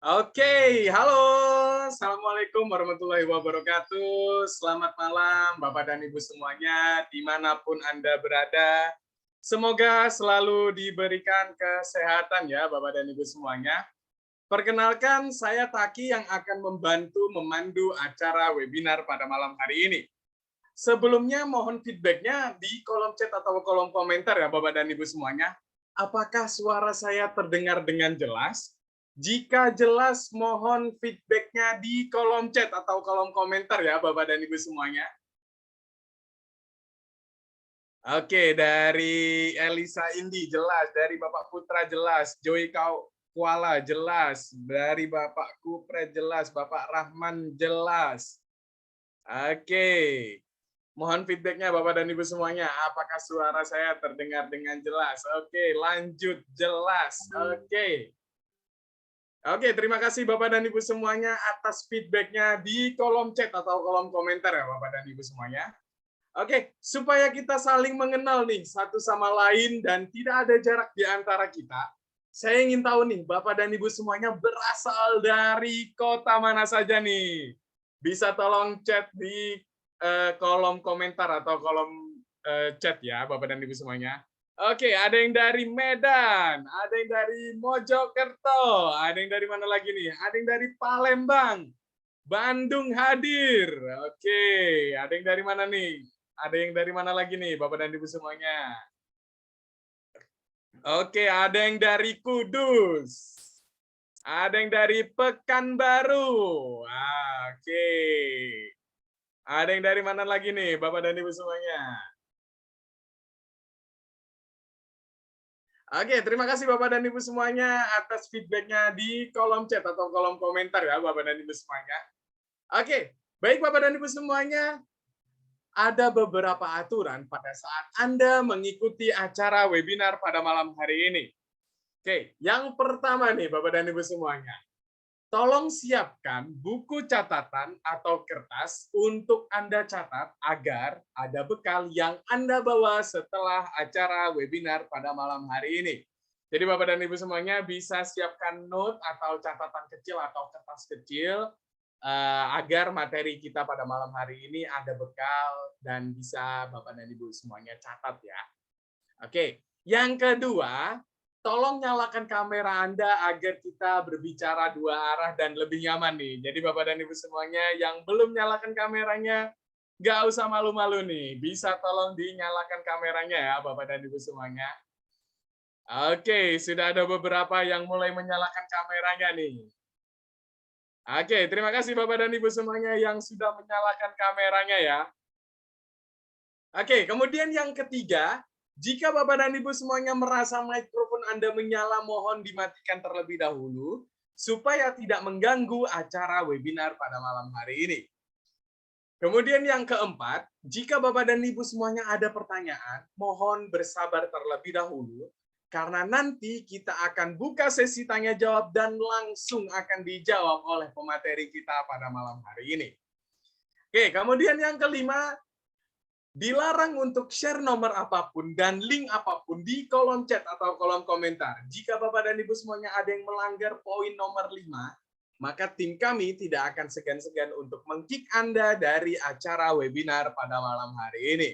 Oke, halo. Assalamualaikum warahmatullahi wabarakatuh. Selamat malam, Bapak dan Ibu semuanya, dimanapun Anda berada. Semoga selalu diberikan kesehatan ya, Bapak dan Ibu semuanya. Perkenalkan, saya Taki yang akan membantu memandu acara webinar pada malam hari ini. Sebelumnya mohon feedbacknya di kolom chat atau kolom komentar ya Bapak dan Ibu semuanya. Apakah suara saya terdengar dengan jelas? Jika jelas, mohon feedbacknya di kolom chat atau kolom komentar ya Bapak dan Ibu semuanya. Oke, dari Elisa Indi jelas, dari Bapak Putra jelas, Joy Kuala jelas, dari Bapak Kupret jelas, Bapak Rahman jelas. Oke. Mohon feedbacknya Bapak dan Ibu semuanya. Apakah suara saya terdengar dengan jelas? Oke, lanjut jelas. Oke. Oke, terima kasih Bapak dan Ibu semuanya atas feedbacknya di kolom chat atau kolom komentar ya Bapak dan Ibu semuanya. Oke, supaya kita saling mengenal nih satu sama lain dan tidak ada jarak di antara kita. Saya ingin tahu nih, Bapak dan Ibu semuanya berasal dari kota mana saja nih? Bisa tolong chat di kolom komentar atau kolom chat ya, Bapak dan Ibu semuanya. Oke, ada yang dari Medan, ada yang dari Mojokerto, ada yang dari mana lagi nih? Ada yang dari Palembang, Bandung hadir. Oke, ada yang dari mana nih? Ada yang dari mana lagi nih, Bapak dan Ibu semuanya? Oke, ada yang dari Kudus. Ada yang dari Pekanbaru. Oke. Ada yang dari mana lagi nih, Bapak dan Ibu semuanya? Oke, terima kasih Bapak dan Ibu semuanya atas feedbacknya di kolom chat atau kolom komentar ya, Bapak dan Ibu semuanya. Oke, baik Bapak dan Ibu semuanya, ada beberapa aturan pada saat Anda mengikuti acara webinar pada malam hari ini. Oke, yang pertama nih Bapak dan Ibu semuanya, tolong siapkan buku catatan atau kertas untuk Anda catat agar ada bekal yang Anda bawa setelah acara webinar pada malam hari ini. Jadi Bapak dan Ibu semuanya bisa siapkan note atau catatan kecil atau kertas kecil agar materi kita pada malam hari ini ada bekal dan bisa Bapak dan Ibu semuanya catat ya. Oke, yang kedua, tolong nyalakan kamera Anda agar kita berbicara dua arah dan lebih nyaman nih. Jadi Bapak dan Ibu semuanya yang belum nyalakan kameranya, nggak usah malu-malu nih. Bisa tolong dinyalakan kameranya ya Bapak dan Ibu semuanya. Oke, sudah ada beberapa yang mulai menyalakan kameranya nih. Oke, terima kasih Bapak dan Ibu semuanya yang sudah menyalakan kameranya ya. Oke, kemudian yang ketiga, jika Bapak dan Ibu semuanya merasa mikrofon Anda menyala, mohon dimatikan terlebih dahulu supaya tidak mengganggu acara webinar pada malam hari ini. Kemudian yang keempat, jika Bapak dan Ibu semuanya ada pertanyaan, mohon bersabar terlebih dahulu karena nanti kita akan buka sesi tanya jawab dan langsung akan dijawab oleh pemateri kita pada malam hari ini. Oke, kemudian yang kelima, dilarang untuk share nomor apapun dan link apapun di kolom chat atau kolom komentar. Jika Bapak dan Ibu semuanya ada yang melanggar poin nomor 5, maka tim kami tidak akan segan-segan untuk meng-kick Anda dari acara webinar pada malam hari ini.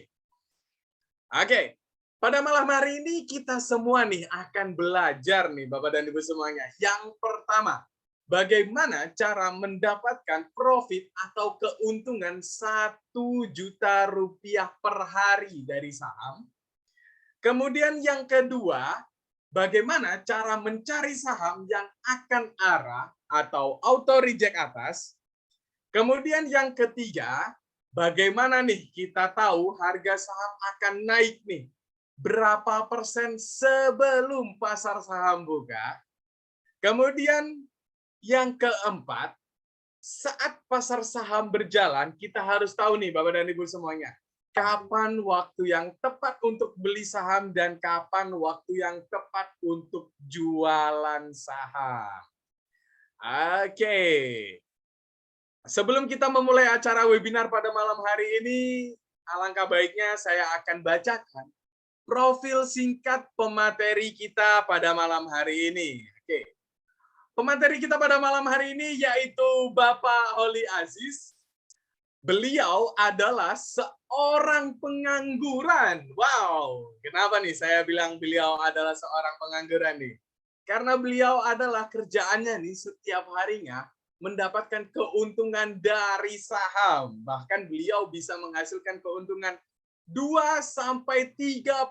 Oke, pada malam hari ini kita semua nih akan belajar nih Bapak dan Ibu semuanya. Yang pertama, bagaimana cara mendapatkan profit atau keuntungan 1 juta rupiah per hari dari saham. Kemudian yang kedua, bagaimana cara mencari saham yang akan arah atau auto reject atas. Kemudian yang ketiga, bagaimana nih kita tahu harga saham akan naik nih? Berapa persen sebelum pasar saham buka? Kemudian yang keempat, saat pasar saham berjalan, kita harus tahu nih Bapak dan Ibu semuanya, kapan waktu yang tepat untuk beli saham dan kapan waktu yang tepat untuk jualan saham. Oke. Sebelum kita memulai acara webinar pada malam hari ini, alangkah baiknya saya akan bacakan profil singkat pemateri kita pada malam hari ini. Oke. Pemateri kita pada malam hari ini yaitu Bapak Holly Aziz. Beliau adalah seorang pengangguran. Wow, kenapa nih saya bilang beliau adalah seorang pengangguran nih? Karena beliau adalah kerjaannya nih setiap harinya mendapatkan keuntungan dari saham. Bahkan beliau bisa menghasilkan keuntungan 2-35%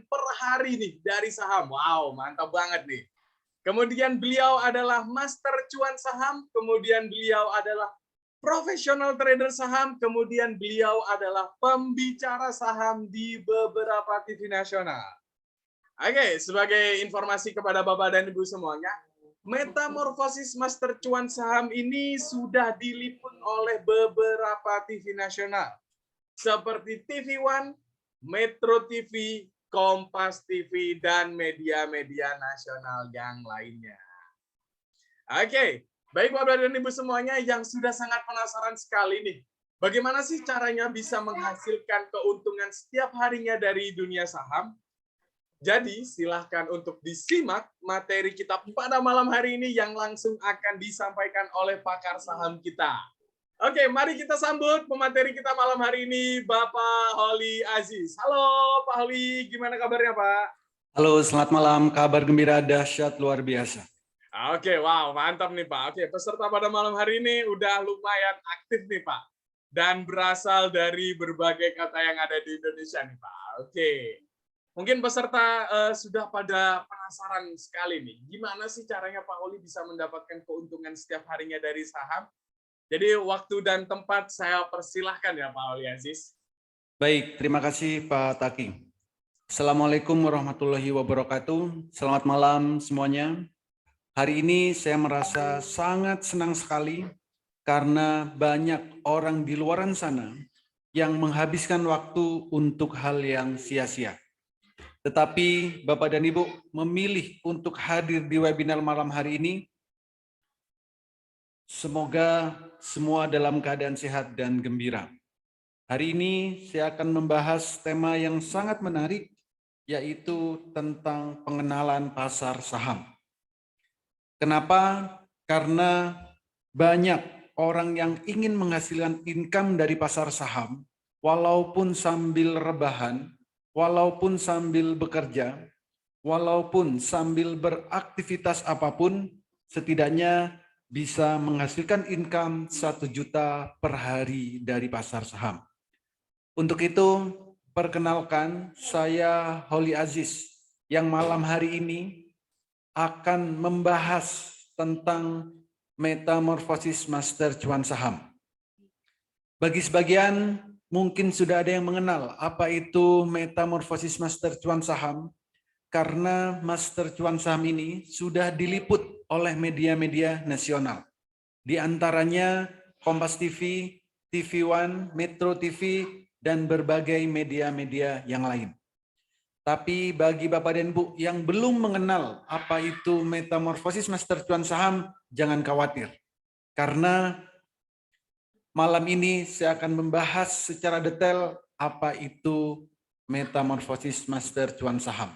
per hari nih dari saham. Wow, mantap banget nih. Kemudian beliau adalah master cuan saham, kemudian beliau adalah profesional trader saham, kemudian beliau adalah pembicara saham di beberapa TV nasional. Oke, sebagai informasi kepada Bapak dan Ibu semuanya, metamorfosis master cuan saham ini sudah diliput oleh beberapa TV nasional, seperti TV One, Metro TV, Kompas TV, dan media-media nasional yang lainnya. Oke, baik Bapak dan Ibu semuanya yang sudah sangat penasaran sekali nih, bagaimana sih caranya bisa menghasilkan keuntungan setiap harinya dari dunia saham? Jadi silahkan untuk disimak materi kita pada malam hari ini yang langsung akan disampaikan oleh pakar saham kita. Oke, mari kita sambut pemateri kita malam hari ini, Bapak Holly Aziz. Halo Pak Holly, gimana kabarnya Pak? Halo, selamat malam. Kabar gembira dahsyat luar biasa. Oke, wow, mantap nih Pak. Oke, peserta pada malam hari ini udah lumayan aktif nih Pak. Dan berasal dari berbagai kota yang ada di Indonesia nih Pak. Oke, mungkin peserta sudah pada penasaran sekali nih. Gimana sih caranya Pak Holly bisa mendapatkan keuntungan setiap harinya dari saham? Jadi waktu dan tempat saya persilahkan ya Pak Holly Aziz. Baik, terima kasih Pak Taki. Assalamualaikum warahmatullahi wabarakatuh. Selamat malam semuanya. Hari ini saya merasa sangat senang sekali karena banyak orang di luar sana yang menghabiskan waktu untuk hal yang sia-sia. Tetapi Bapak dan Ibu memilih untuk hadir di webinar malam hari ini. Semoga semua dalam keadaan sehat dan gembira. Hari ini saya akan membahas tema yang sangat menarik, yaitu tentang pengenalan pasar saham. Kenapa? Karena banyak orang yang ingin menghasilkan income dari pasar saham, walaupun sambil rebahan, walaupun sambil bekerja, walaupun sambil beraktivitas apapun, setidaknya bisa menghasilkan income 1 juta per hari dari pasar saham. Untuk itu, perkenalkan saya Holly Aziz yang malam hari ini akan membahas tentang metamorfosis master cuan saham. Bagi sebagian mungkin sudah ada yang mengenal apa itu metamorfosis master cuan saham, karena master cuan saham ini sudah diliput oleh media-media nasional. Di antaranya Kompas TV, TV One, Metro TV, dan berbagai media-media yang lain. Tapi bagi Bapak dan Ibu yang belum mengenal apa itu metamorfosis master cuan saham, jangan khawatir. Karena malam ini saya akan membahas secara detail apa itu metamorfosis master cuan saham.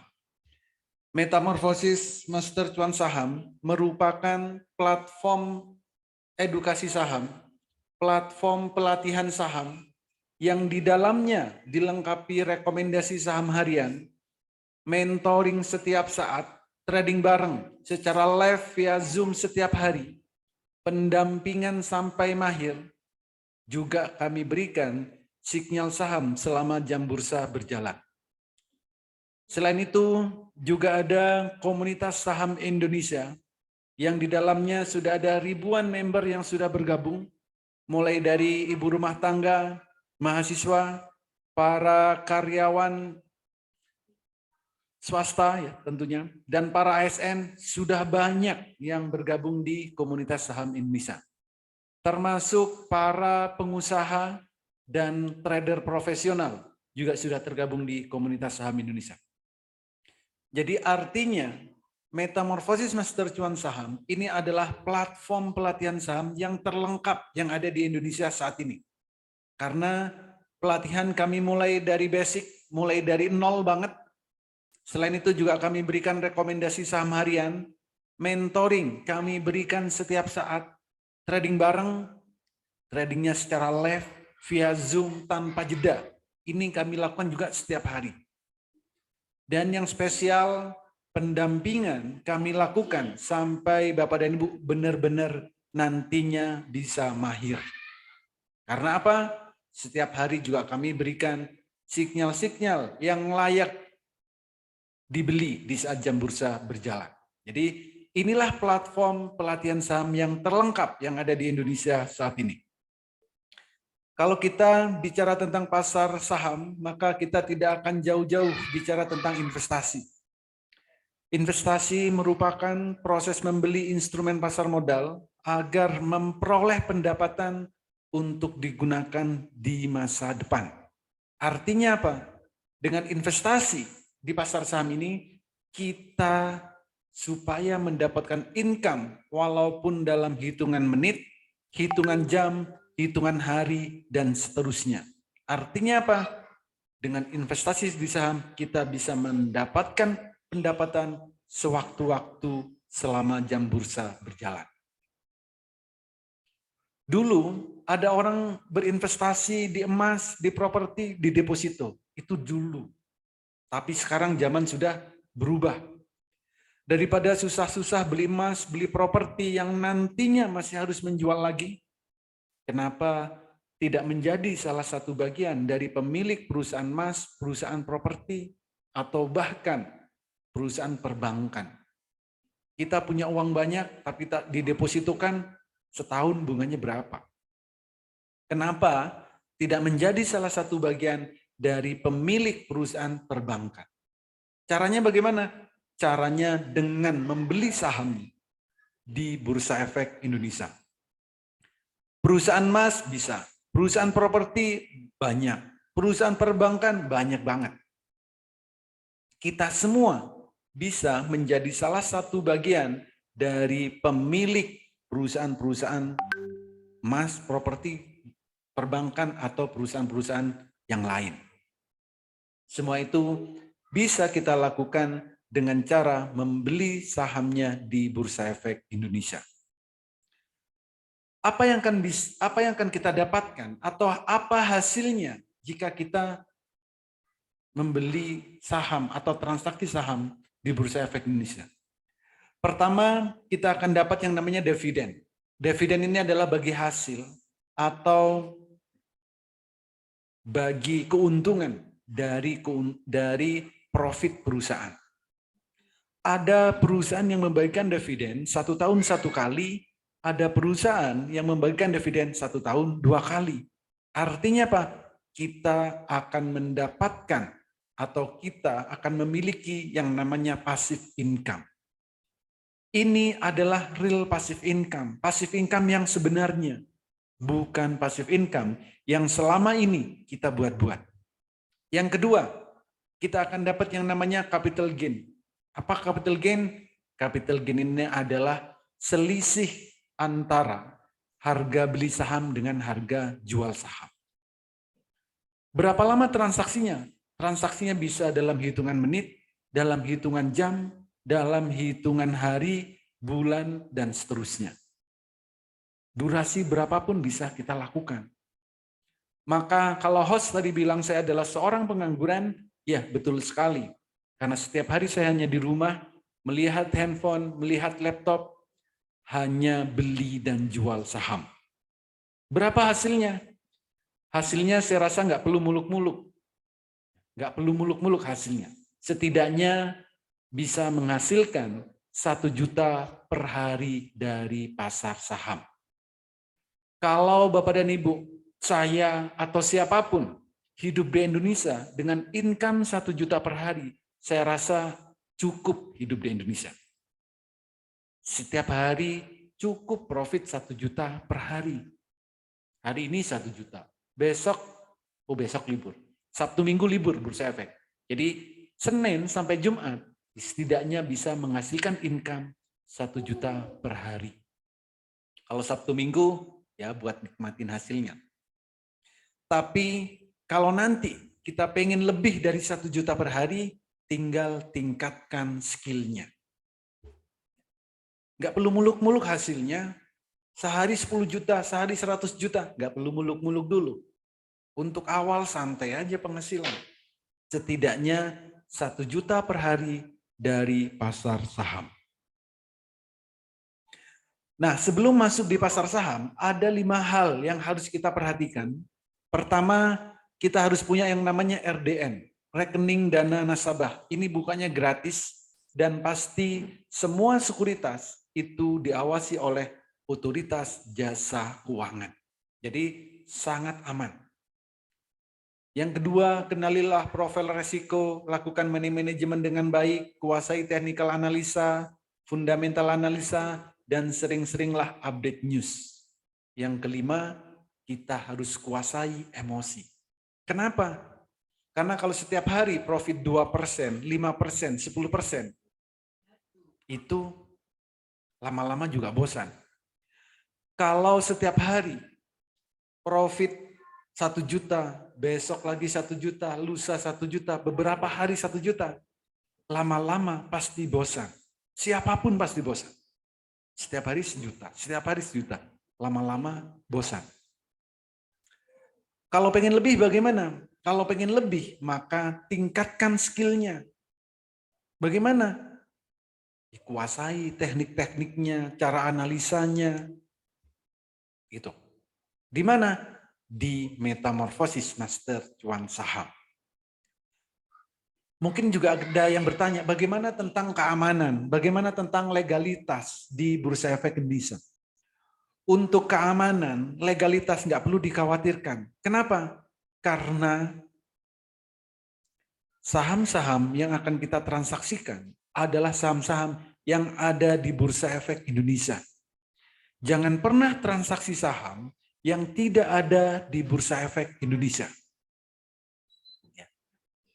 Metamorfosis master cuan saham merupakan platform edukasi saham, platform pelatihan saham yang di dalamnya dilengkapi rekomendasi saham harian, mentoring setiap saat, trading bareng secara live via Zoom setiap hari, pendampingan sampai mahir, juga kami berikan sinyal saham selama jam bursa berjalan. Selain itu, juga ada komunitas saham Indonesia yang di dalamnya sudah ada ribuan member yang sudah bergabung, mulai dari ibu rumah tangga, mahasiswa, para karyawan swasta ya tentunya, dan para ASN sudah banyak yang bergabung di komunitas saham Indonesia. Termasuk para pengusaha dan trader profesional juga sudah tergabung di komunitas saham Indonesia. Jadi artinya metamorfosis master cuan saham ini adalah platform pelatihan saham yang terlengkap yang ada di Indonesia saat ini. Karena pelatihan kami mulai dari basic, mulai dari nol banget. Selain itu juga kami berikan rekomendasi saham harian mentoring kami berikan setiap saat, trading bareng, tradingnya secara live, via Zoom tanpa jeda. Ini kami lakukan juga setiap hari. Dan yang spesial, pendampingan kami lakukan sampai Bapak dan Ibu benar-benar nantinya bisa mahir. Karena apa? Setiap hari juga kami berikan sinyal-sinyal yang layak dibeli di saat jam bursa berjalan. Jadi inilah platform pelatihan saham yang terlengkap yang ada di Indonesia saat ini. Kalau kita bicara tentang pasar saham, maka kita tidak akan jauh-jauh bicara tentang investasi. Investasi merupakan proses membeli instrumen pasar modal agar memperoleh pendapatan untuk digunakan di masa depan. Artinya apa? Dengan investasi di pasar saham ini, kita supaya mendapatkan income walaupun dalam hitungan menit, hitungan jam, hitungan hari, dan seterusnya. Artinya apa? Dengan investasi di saham, kita bisa mendapatkan pendapatan sewaktu-waktu selama jam bursa berjalan. Dulu ada orang berinvestasi di emas, di properti, di deposito. Itu dulu. Tapi sekarang zaman sudah berubah. Daripada susah-susah beli emas, beli properti yang nantinya masih harus menjual lagi, kenapa tidak menjadi salah satu bagian dari pemilik perusahaan emas, perusahaan properti, atau bahkan perusahaan perbankan? Kita punya uang banyak, tapi tak didepositokan, setahun bunganya berapa? Kenapa tidak menjadi salah satu bagian dari pemilik perusahaan perbankan? Caranya bagaimana? Caranya dengan membeli saham di Bursa Efek Indonesia. Perusahaan emas bisa, perusahaan properti banyak, perusahaan perbankan banyak banget. Kita semua bisa menjadi salah satu bagian dari pemilik perusahaan-perusahaan emas, properti, perbankan, atau perusahaan-perusahaan yang lain. Semua itu bisa kita lakukan dengan cara membeli sahamnya di Bursa Efek Indonesia. Apa yang akan kita dapatkan atau apa hasilnya jika kita membeli saham atau transaksi saham di Bursa Efek Indonesia? Pertama, kita akan dapat yang namanya dividen. Dividen ini adalah bagi hasil atau bagi keuntungan dari profit perusahaan. Ada perusahaan yang membagikan dividen 1 tahun 1 kali, ada perusahaan yang membagikan dividen 1 tahun 2 kali. Artinya apa? Kita akan mendapatkan atau kita akan memiliki yang namanya passive income. Ini adalah real passive income yang sebenarnya, bukan passive income yang selama ini kita buat-buat. Yang kedua, kita akan dapat yang namanya capital gain. Apa capital gain? Capital gain ini adalah selisih antara harga beli saham dengan harga jual saham. Berapa lama transaksinya? Transaksinya bisa dalam hitungan menit, dalam hitungan jam, dalam hitungan hari, bulan, dan seterusnya. Durasi berapapun bisa kita lakukan. Maka kalau host tadi bilang saya adalah seorang pengangguran, ya betul sekali. Karena setiap hari saya hanya di rumah, melihat handphone, melihat laptop, hanya beli dan jual saham. Berapa hasilnya? Hasilnya saya rasa nggak perlu muluk-muluk. Nggak perlu muluk-muluk hasilnya. Setidaknya bisa menghasilkan 1 juta per hari dari pasar saham. Kalau Bapak dan Ibu, saya atau siapapun hidup di Indonesia dengan income 1 juta per hari, saya rasa cukup hidup di Indonesia. Setiap hari cukup profit 1 juta per hari. Hari ini 1 juta. Besok libur. Sabtu Minggu libur Bursa Efek. Jadi Senin sampai Jumat setidaknya bisa menghasilkan income 1 juta per hari. Kalau Sabtu Minggu ya buat nikmatin hasilnya. Tapi kalau nanti kita pengen lebih dari 1 juta per hari, tinggal tingkatkan skillnya. Nggak perlu muluk-muluk hasilnya. Sehari 10 juta, sehari 100 juta. Nggak perlu muluk-muluk dulu. Untuk awal santai aja penghasilan. Setidaknya 1 juta per hari dari pasar saham. Nah, sebelum masuk di pasar saham, ada 5 hal yang harus kita perhatikan. Pertama, kita harus punya yang namanya RDN, rekening dana nasabah. Ini bukannya gratis dan pasti semua sekuritas itu diawasi oleh otoritas jasa keuangan. Jadi sangat aman. Yang kedua, kenalilah profil resiko, lakukan manajemen dengan baik, kuasai technical analisa, fundamental analisa, dan sering-seringlah update news. Yang kelima, kita harus kuasai emosi. Kenapa? Karena kalau setiap hari profit 2%, 5%, 10%, itu lama-lama juga bosan. Kalau setiap hari profit 1 juta, besok lagi 1 juta, lusa 1 juta, beberapa hari 1 juta, lama-lama pasti bosan. Siapapun pasti bosan. Setiap hari 1 juta, setiap hari 1 juta, lama-lama bosan. Kalau pengen lebih bagaimana? Kalau pengen lebih, maka tingkatkan skillnya. Bagaimana? Kuasai teknik-tekniknya, cara analisanya. Gitu. Di mana? Di Metamorfosis Master Cuan Saham. Mungkin juga ada yang bertanya, bagaimana tentang keamanan? Bagaimana tentang legalitas di Bursa Efek Indonesia? Untuk keamanan, legalitas nggak perlu dikhawatirkan. Kenapa? Karena saham-saham yang akan kita transaksikan adalah saham-saham yang ada di Bursa Efek Indonesia. Jangan pernah transaksi saham yang tidak ada di Bursa Efek Indonesia.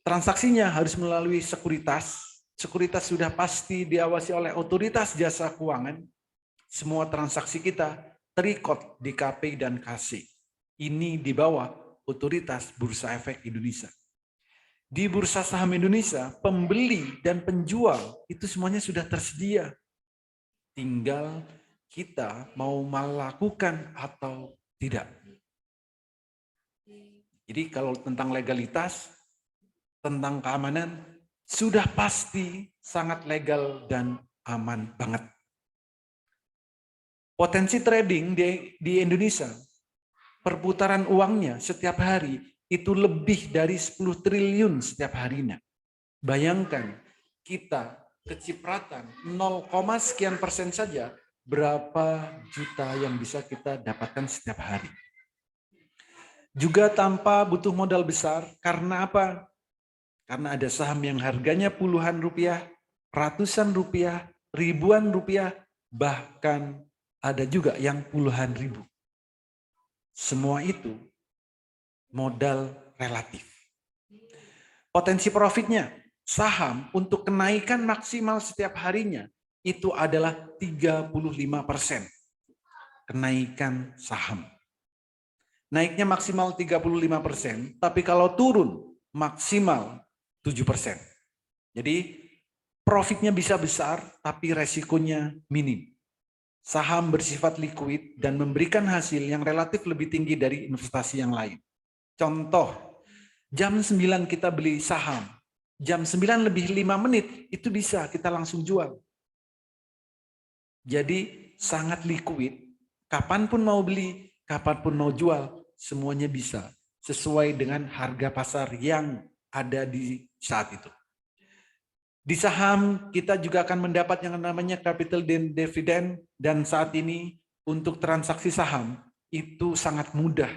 Transaksinya harus melalui sekuritas. Sekuritas sudah pasti diawasi oleh otoritas jasa keuangan. Semua transaksi kita terikot di KPI dan KC. Ini di bawah otoritas Bursa Efek Indonesia. Di Bursa Saham Indonesia, pembeli dan penjual itu semuanya sudah tersedia. Tinggal kita mau melakukan atau tidak. Jadi kalau tentang legalitas, tentang keamanan, sudah pasti sangat legal dan aman banget. Potensi trading di Indonesia, perputaran uangnya setiap hari itu lebih dari 10 triliun setiap harinya. Bayangkan kita kecipratan 0, sekian persen saja, berapa juta yang bisa kita dapatkan setiap hari. Juga tanpa butuh modal besar, karena apa? Karena ada saham yang harganya puluhan rupiah, ratusan rupiah, ribuan rupiah, bahkan ada juga yang puluhan ribu. Semua itu modal relatif. Potensi profitnya, saham untuk kenaikan maksimal setiap harinya itu adalah 35%. Kenaikan saham. Naiknya maksimal 35%, tapi kalau turun maksimal 7%. Jadi profitnya bisa besar, tapi resikonya minim. Saham bersifat likuid dan memberikan hasil yang relatif lebih tinggi dari investasi yang lain. Contoh, jam 9 kita beli saham, jam 9 lebih 5 menit, itu bisa kita langsung jual. Jadi sangat likuid, kapanpun mau beli, kapanpun mau jual, semuanya bisa. Sesuai dengan harga pasar yang ada di saat itu. Di saham kita juga akan mendapat yang namanya capital dividend, dan saat ini untuk transaksi saham itu sangat mudah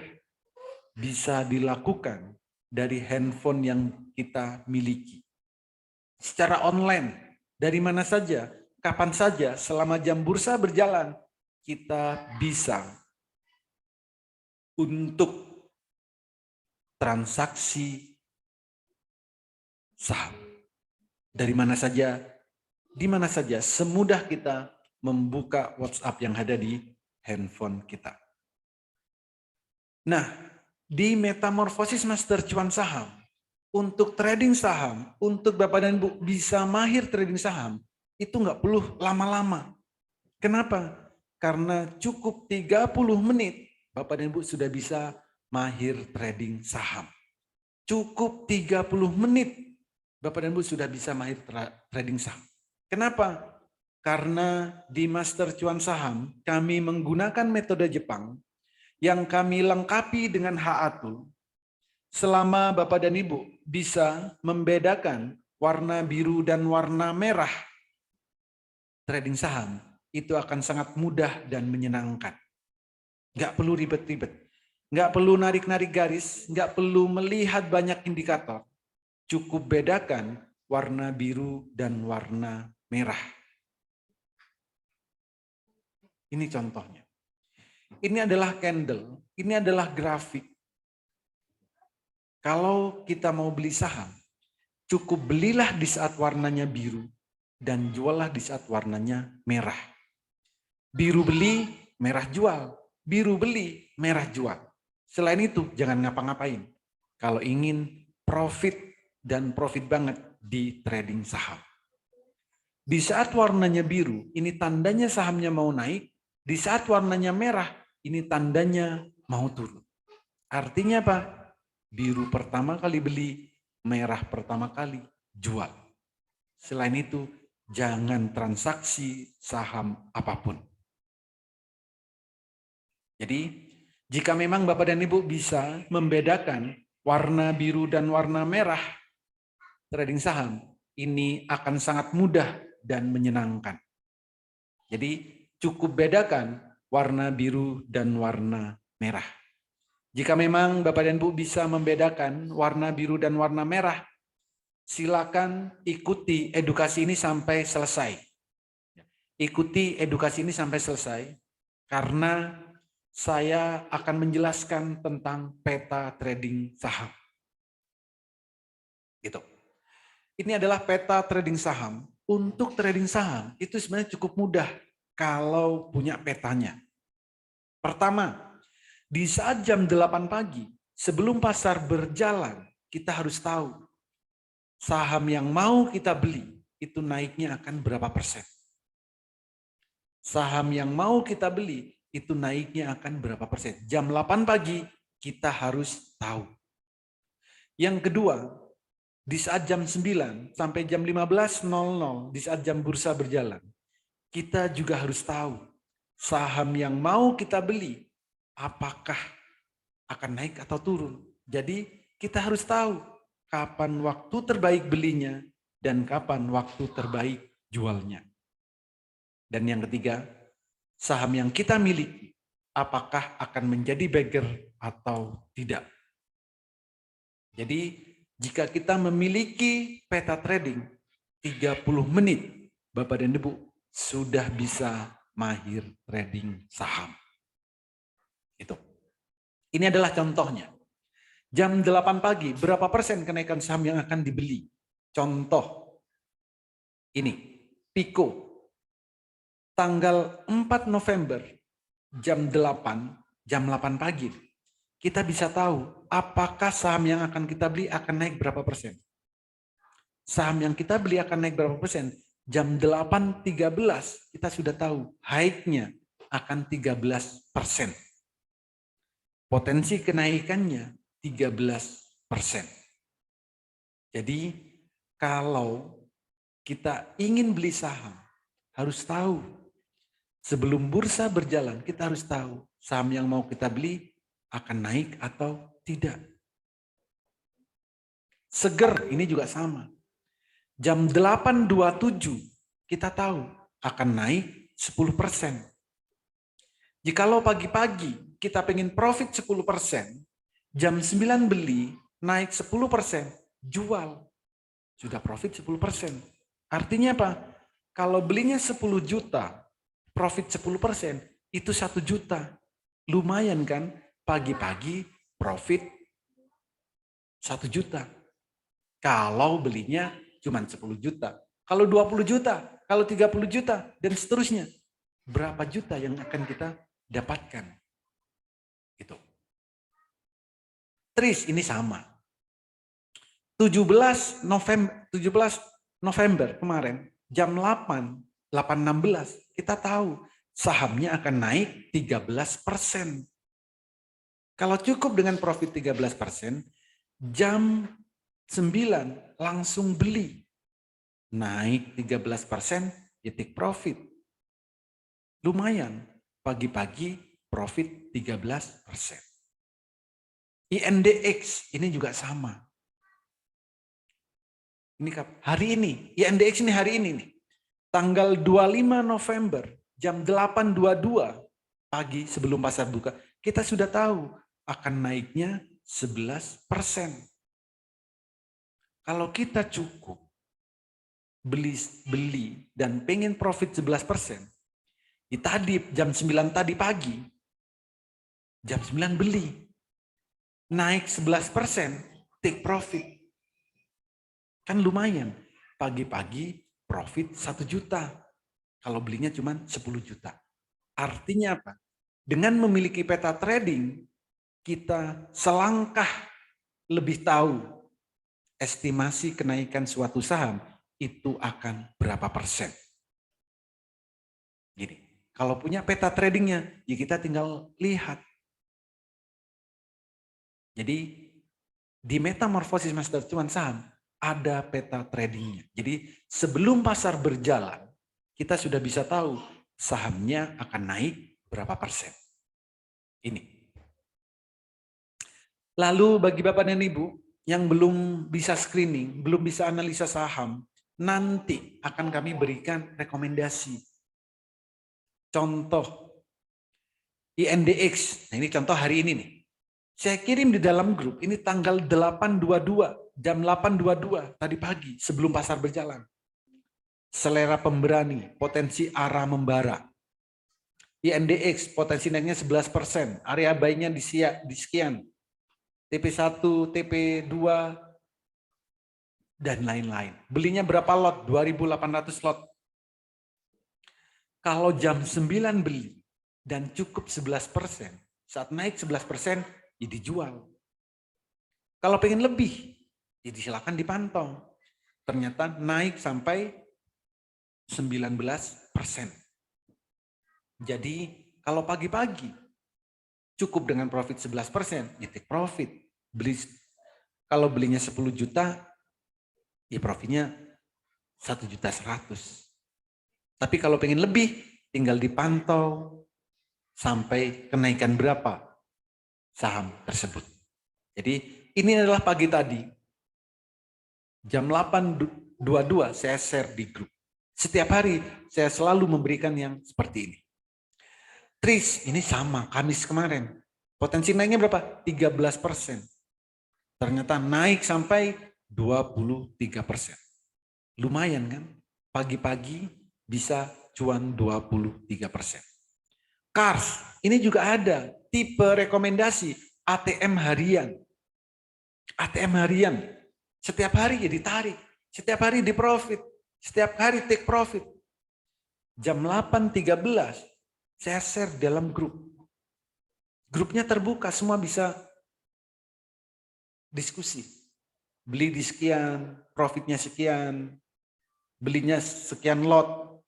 bisa dilakukan dari handphone yang kita miliki. Secara online, dari mana saja, kapan saja, selama jam bursa berjalan, kita bisa untuk transaksi saham. Dari mana saja, di mana saja, semudah kita membuka WhatsApp yang ada di handphone kita. Nah, di Metamorfosis Master Cuan Saham, untuk trading saham, untuk Bapak dan Ibu bisa mahir trading saham, itu nggak perlu lama-lama. Kenapa? Karena cukup 30 menit Bapak dan Ibu sudah bisa mahir trading saham. Cukup 30 menit Bapak dan Ibu sudah bisa mahir trading saham. Kenapa? Karena di Master Cuan Saham kami menggunakan metode Jepang yang kami lengkapi dengan HA-Tool. Selama Bapak dan Ibu bisa membedakan warna biru dan warna merah trading saham, itu akan sangat mudah dan menyenangkan. Nggak perlu ribet-ribet, nggak perlu narik-narik garis, nggak perlu melihat banyak indikator. Cukup bedakan warna biru dan warna merah. Ini contohnya. Ini adalah candle, ini adalah grafik. Kalau kita mau beli saham, cukup belilah di saat warnanya biru dan juallah di saat warnanya merah. Biru beli, merah jual. Biru beli, merah jual. Selain itu, jangan ngapa-ngapain. Kalau ingin profit dan profit banget di trading saham. Di saat warnanya biru, ini tandanya sahamnya mau naik. Di saat warnanya merah, ini tandanya mau turun. Artinya apa? Biru pertama kali beli, merah pertama kali jual. Selain itu, jangan transaksi saham apapun. Jadi, jika memang Bapak dan Ibu bisa membedakan warna biru dan warna merah trading saham, ini akan sangat mudah dan menyenangkan. Jadi, cukup bedakan warna biru dan warna merah. Jika memang Bapak dan Ibu bisa membedakan warna biru dan warna merah, silakan ikuti edukasi ini sampai selesai. Ikuti edukasi ini sampai selesai, karena saya akan menjelaskan tentang peta trading saham. Gitu. Ini adalah peta trading saham. Untuk trading saham itu sebenarnya cukup mudah kalau punya petanya. Pertama, di saat jam 8 pagi, sebelum pasar berjalan, kita harus tahu saham yang mau kita beli itu naiknya akan berapa persen. Saham yang mau kita beli itu naiknya akan berapa persen. Jam 8 pagi kita harus tahu. Yang kedua, di saat jam 9 sampai jam 15.00, di saat jam bursa berjalan, kita juga harus tahu saham yang mau kita beli apakah akan naik atau turun. Jadi kita harus tahu kapan waktu terbaik belinya dan kapan waktu terbaik jualnya. Dan yang ketiga, saham yang kita miliki apakah akan menjadi bagger atau tidak. Jadi jika kita memiliki peta trading 30 menit, Bapak dan Ibu sudah bisa mahir trading saham. Itu. Ini adalah contohnya. Jam 8 pagi, berapa persen kenaikan saham yang akan dibeli? Contoh, ini, Pico. Tanggal 4 November, jam 8 pagi. Kita bisa tahu apakah saham yang akan kita beli akan naik berapa persen. Saham yang kita beli akan naik berapa persen. Jam 8.13 kita sudah tahu high-nya akan 13%. Potensi kenaikannya 13%. Jadi kalau kita ingin beli saham, harus tahu sebelum bursa berjalan, kita harus tahu saham yang mau kita beli akan naik atau tidak. Seger ini juga sama. Jam 8.27 kita tahu akan naik 10%. Jikalau pagi-pagi kita pengen profit 10%, jam 9 beli, naik 10%, jual. Sudah profit 10%. Artinya apa? Kalau belinya 10 juta, profit 10%, itu 1 juta. Lumayan kan? Pagi-pagi profit 1 juta. Kalau belinya cuma 10 juta. Kalau 20 juta, kalau 30 juta, dan seterusnya. Berapa juta yang akan kita dapatkan? Itu. Tris ini sama. 17 November kemarin, jam 8.16 kita tahu sahamnya akan naik 13%. Kalau cukup dengan profit 13%, jam 9 langsung beli. Naik 13%, ya take profit. Lumayan, pagi-pagi profit 13%. INDX ini juga sama. Ini hari ini, INDX ini hari ini nih. Tanggal 25 November jam 8.22 pagi sebelum pasar buka, kita sudah tahu akan naiknya 11%. Kalau kita cukup beli dan pengen profit 11%, di tadi jam 9 tadi pagi, jam 9 beli, naik 11%, take profit. Kan lumayan, pagi-pagi profit 1 juta. Kalau belinya cuma 10 juta. Artinya apa? Dengan memiliki peta trading, kita selangkah lebih tahu estimasi kenaikan suatu saham itu akan berapa persen. Gini, kalau punya peta tradingnya, ya kita tinggal lihat. Jadi di Metamorphosis Master Cuan Saham ada peta tradingnya. Jadi sebelum pasar berjalan, kita sudah bisa tahu sahamnya akan naik berapa persen. Ini. Lalu bagi Bapak dan Ibu yang belum bisa screening, belum bisa analisa saham, nanti akan kami berikan rekomendasi. Contoh INDX, nah ini contoh hari ini nih. Saya kirim di dalam grup, ini tanggal 8.22, jam 8.22 tadi pagi sebelum pasar berjalan. Selera pemberani, potensi arah membara. INDX, potensi naiknya 11%, area buy-nya di sekian. TP1, TP2, dan lain-lain. Belinya berapa lot? 2.800 lot. Kalau jam 9 beli dan cukup 11%, saat naik 11%, ya dijual. Kalau pengen lebih, ya silakan dipantau. Ternyata naik sampai 19%. Jadi kalau pagi-pagi cukup dengan profit 11%, ya take profit. Kalau belinya 10 juta, ya profitnya 1.100.000. Tapi kalau pengen lebih, tinggal dipantau sampai kenaikan berapa saham tersebut. Jadi ini adalah pagi tadi. Jam 8.22 saya share di grup. Setiap hari saya selalu memberikan yang seperti ini. Tris, ini sama, Kamis kemarin. Potensi naiknya berapa? 13%. Ternyata naik sampai 23%. Lumayan kan? Pagi-pagi bisa cuan 23%. Kars, ini juga ada tipe rekomendasi ATM harian. ATM harian, setiap hari ya ditarik, setiap hari di profit, setiap hari take profit. Jam 8.13 saya share dalam grup. Grupnya terbuka, semua bisa diskusi. Beli di sekian, profitnya sekian, belinya sekian lot,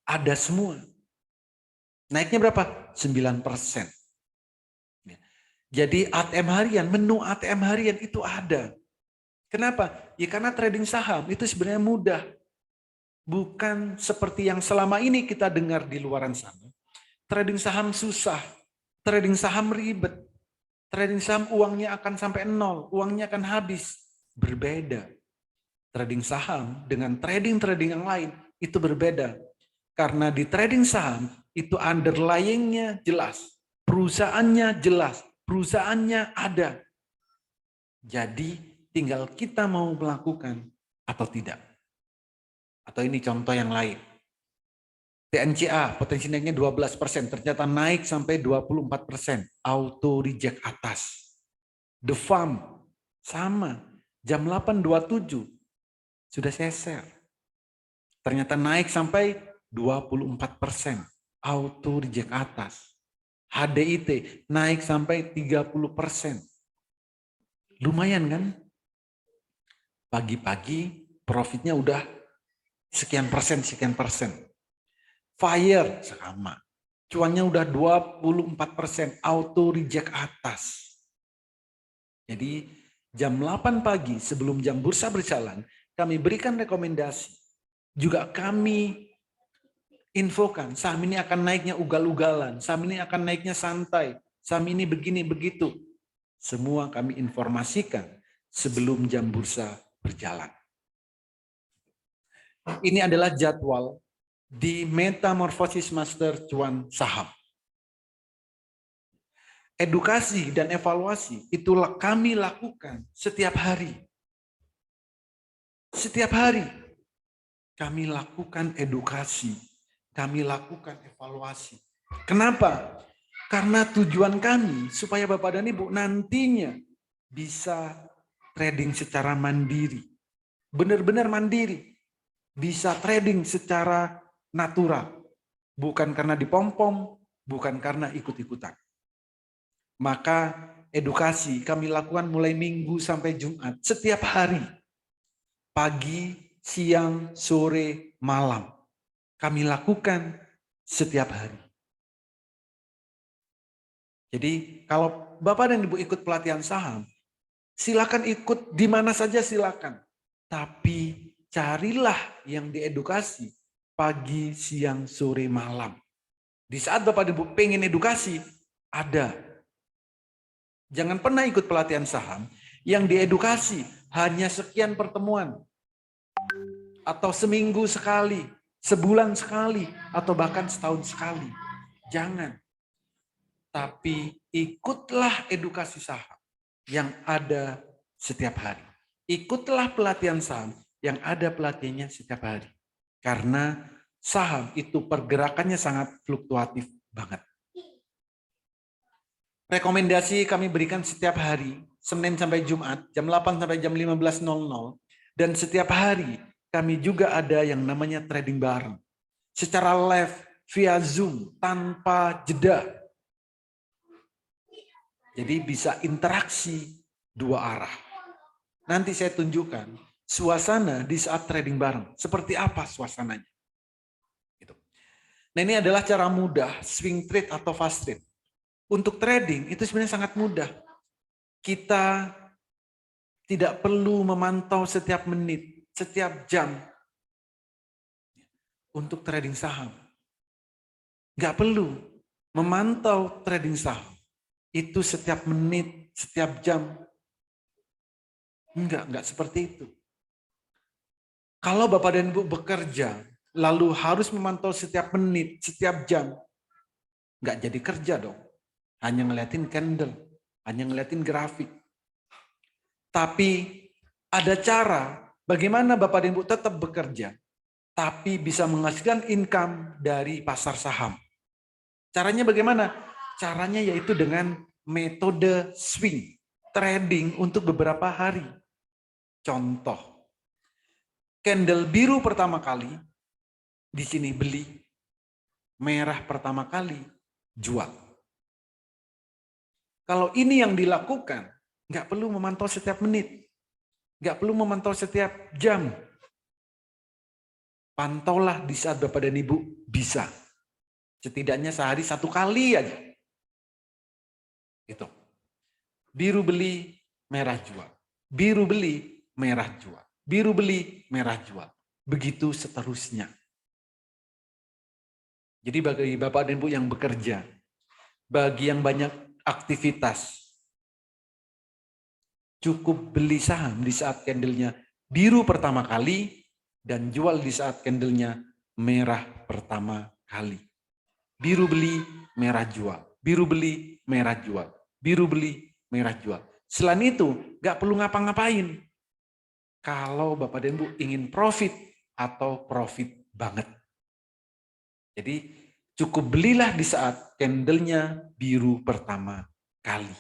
ada semua. Naiknya berapa? 9%. Jadi ATM harian, menu ATM harian itu ada. Kenapa? Ya karena trading saham itu sebenarnya mudah. Bukan seperti yang selama ini kita dengar di luaran sana. Trading saham susah, trading saham ribet, trading saham uangnya akan sampai nol, uangnya akan habis. Berbeda. Trading saham dengan trading-trading yang lain itu berbeda. Karena di trading saham itu underlying-nya jelas, perusahaannya jelas, perusahaannya ada. Jadi tinggal kita mau melakukan atau tidak. Atau ini contoh yang lain. TNCA potensi naiknya 12%, ternyata naik sampai 24%. Auto reject atas. The Farm sama, jam 8.27 sudah saya share. Ternyata naik sampai 24%. Auto reject atas. HDIT naik sampai 30%. Lumayan kan? Pagi-pagi profitnya udah sekian persen. Fire sama. Cuannya udah 24%, auto reject atas. Jadi jam 8 pagi sebelum jam bursa berjalan, kami berikan rekomendasi. Juga kami infokan, saham ini akan naiknya ugal-ugalan, saham ini akan naiknya santai, saham ini begini begitu. Semua kami informasikan sebelum jam bursa berjalan. Ini adalah jadwal di Metamorphosis Master Cuan Saham. Edukasi dan evaluasi itulah kami lakukan setiap hari. Setiap hari kami lakukan edukasi, kami lakukan evaluasi. Kenapa? Karena tujuan kami supaya Bapak dan Ibu nantinya bisa trading secara mandiri. Benar-benar mandiri. Bisa trading secara natural. Bukan karena dipom-pom, bukan karena ikut-ikutan. Maka edukasi kami lakukan mulai Minggu sampai Jumat. Setiap hari. Pagi, siang, sore, malam. Kami lakukan setiap hari. Jadi kalau Bapak dan Ibu ikut pelatihan saham, silakan ikut di mana saja silakan. Tapi carilah yang diedukasi pagi, siang, sore, malam. Di saat Bapak dan Ibu pengen edukasi, ada. Jangan pernah ikut pelatihan saham yang diedukasi hanya sekian pertemuan. Atau seminggu sekali, sebulan sekali, atau bahkan setahun sekali. Jangan. Tapi ikutlah edukasi saham yang ada setiap hari. Ikutlah pelatihan saham yang ada pelatihannya setiap hari. Karena saham itu pergerakannya sangat fluktuatif banget. Rekomendasi kami berikan setiap hari, Senin sampai Jumat, jam 8 sampai jam 15.00. Dan setiap hari kami juga ada yang namanya trading bareng. Secara live via Zoom tanpa jeda. Jadi bisa interaksi dua arah. Nanti saya tunjukkan suasana di saat trading bareng. Seperti apa suasananya. Gitu. Nah ini adalah cara mudah swing trade atau fast trade. Untuk trading itu sebenarnya sangat mudah. Kita tidak perlu memantau setiap menit, setiap jam untuk trading saham. Nggak perlu memantau trading saham. Itu setiap menit, setiap jam. Enggak seperti itu. Kalau Bapak dan Ibu bekerja, lalu harus memantau setiap menit, setiap jam, enggak jadi kerja dong. Hanya ngeliatin candle, hanya ngeliatin grafik. Tapi ada cara bagaimana Bapak dan Ibu tetap bekerja, tapi bisa menghasilkan income dari pasar saham. Caranya bagaimana? Caranya yaitu dengan metode swing trading untuk beberapa hari. Contoh, candle biru pertama kali di sini beli, merah pertama kali jual. Kalau ini yang dilakukan, nggak perlu memantau setiap menit, nggak perlu memantau setiap jam. Pantaulah di saat Bapak dan Ibu bisa. Setidaknya sehari satu kali aja. Itu. Biru beli, merah jual. Biru beli, merah jual. Biru beli, merah jual. Begitu seterusnya. Jadi bagi Bapak dan Ibu yang bekerja, bagi yang banyak aktivitas, cukup beli saham di saat candlenya biru pertama kali dan jual di saat candlenya merah pertama kali. Biru beli, merah jual. Biru beli, merah jual. Biru beli, merah jual. Selain itu, nggak perlu ngapa-ngapain. Kalau Bapak dan Ibu ingin profit atau profit banget. Jadi cukup belilah di saat candlenya biru pertama kali.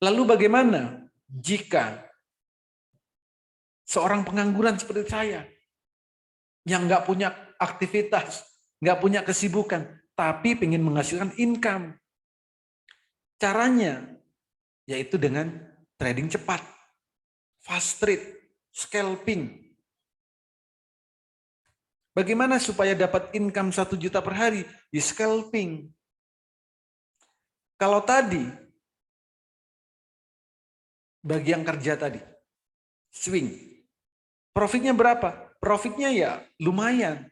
Lalu bagaimana jika seorang pengangguran seperti saya yang nggak punya aktivitas, nggak punya kesibukan, tapi ingin menghasilkan income? Caranya yaitu dengan trading cepat, fast trade, scalping. Bagaimana supaya dapat income 1 juta per hari? Di scalping. Kalau tadi, bagi yang kerja tadi, swing. Profitnya berapa? Profitnya ya lumayan.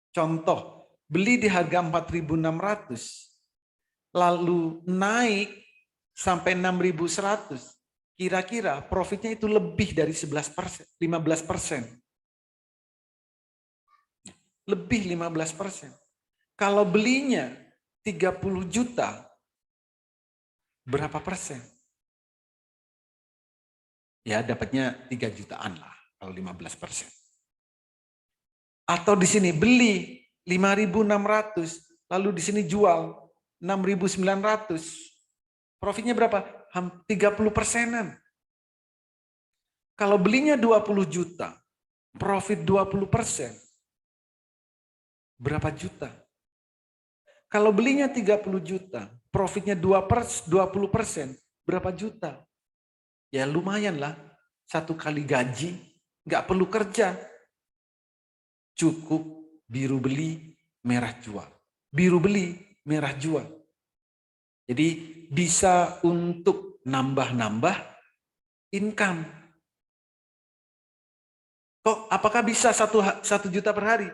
Contoh, beli di harga 4.600, lalu naik sampai 6.100. Kira-kira profitnya itu lebih dari 11%, 15%. Lebih 15%. Kalau belinya 30 juta, berapa persen? Ya dapatnya 3 jutaan lah kalau 15%. Atau di sini beli 5.600, lalu di sini jual 6.900. Profitnya berapa? 30%-an. Kalau belinya 20 juta, profit 20%, berapa juta? Kalau belinya 30 juta, profitnya 20%, berapa juta? Ya lumayan lah, 1 kali gaji, nggak perlu kerja. Cukup biru beli, merah jual. Biru beli, merah jual. Jadi bisa untuk nambah-nambah income. Kok apakah bisa 1 juta per hari?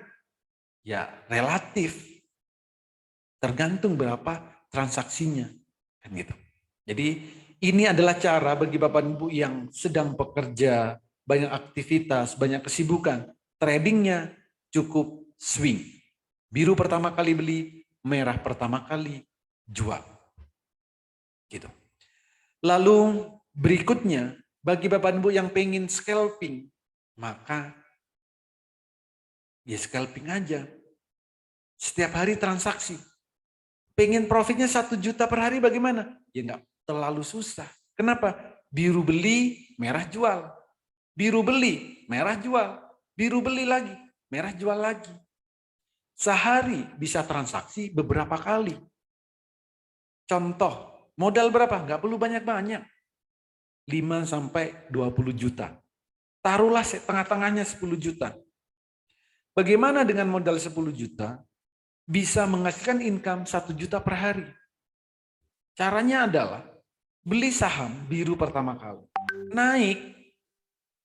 Ya relatif. Tergantung berapa transaksinya. Kan gitu. Jadi ini adalah cara bagi Bapak Ibu yang sedang bekerja, banyak aktivitas, banyak kesibukan. Tradingnya cukup swing. Biru pertama kali beli, merah pertama kali jual. Gitu. Lalu berikutnya, bagi Bapak Ibu yang pengen scalping, maka ya scalping aja. Setiap hari transaksi. Pengen profitnya 1 juta per hari bagaimana? Ya nggak terlalu susah. Kenapa? Biru beli, merah jual. Biru beli, merah jual. Biru beli lagi, merah jual lagi. Sehari bisa transaksi beberapa kali. Contoh, modal berapa? Nggak perlu banyak-banyak. 5 sampai 20 juta. Taruhlah tengah-tengahnya 10 juta. Bagaimana dengan modal 10 juta bisa menghasilkan income 1 juta per hari? Caranya adalah beli saham biru pertama kali. Naik,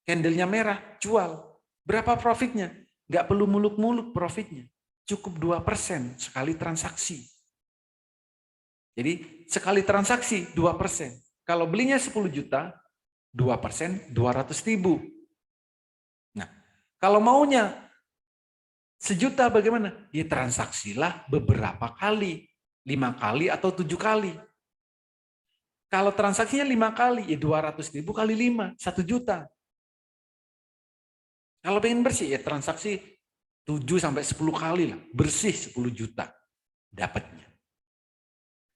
candlenya merah, jual. Berapa profitnya? Nggak perlu muluk-muluk profitnya. Cukup 2% sekali transaksi. Jadi sekali transaksi 2%. Kalau belinya 10 juta, 2%, 200.000. Nah, kalau maunya 1 juta bagaimana? Ya transaksilah beberapa kali. 5 kali atau 7 kali. Kalau transaksinya 5 kali, ya 200.000 kali 5, 1 juta. Kalau pengen bersih, ya transaksi 7 sampai 10 kali lah. Bersih 10 juta dapatnya.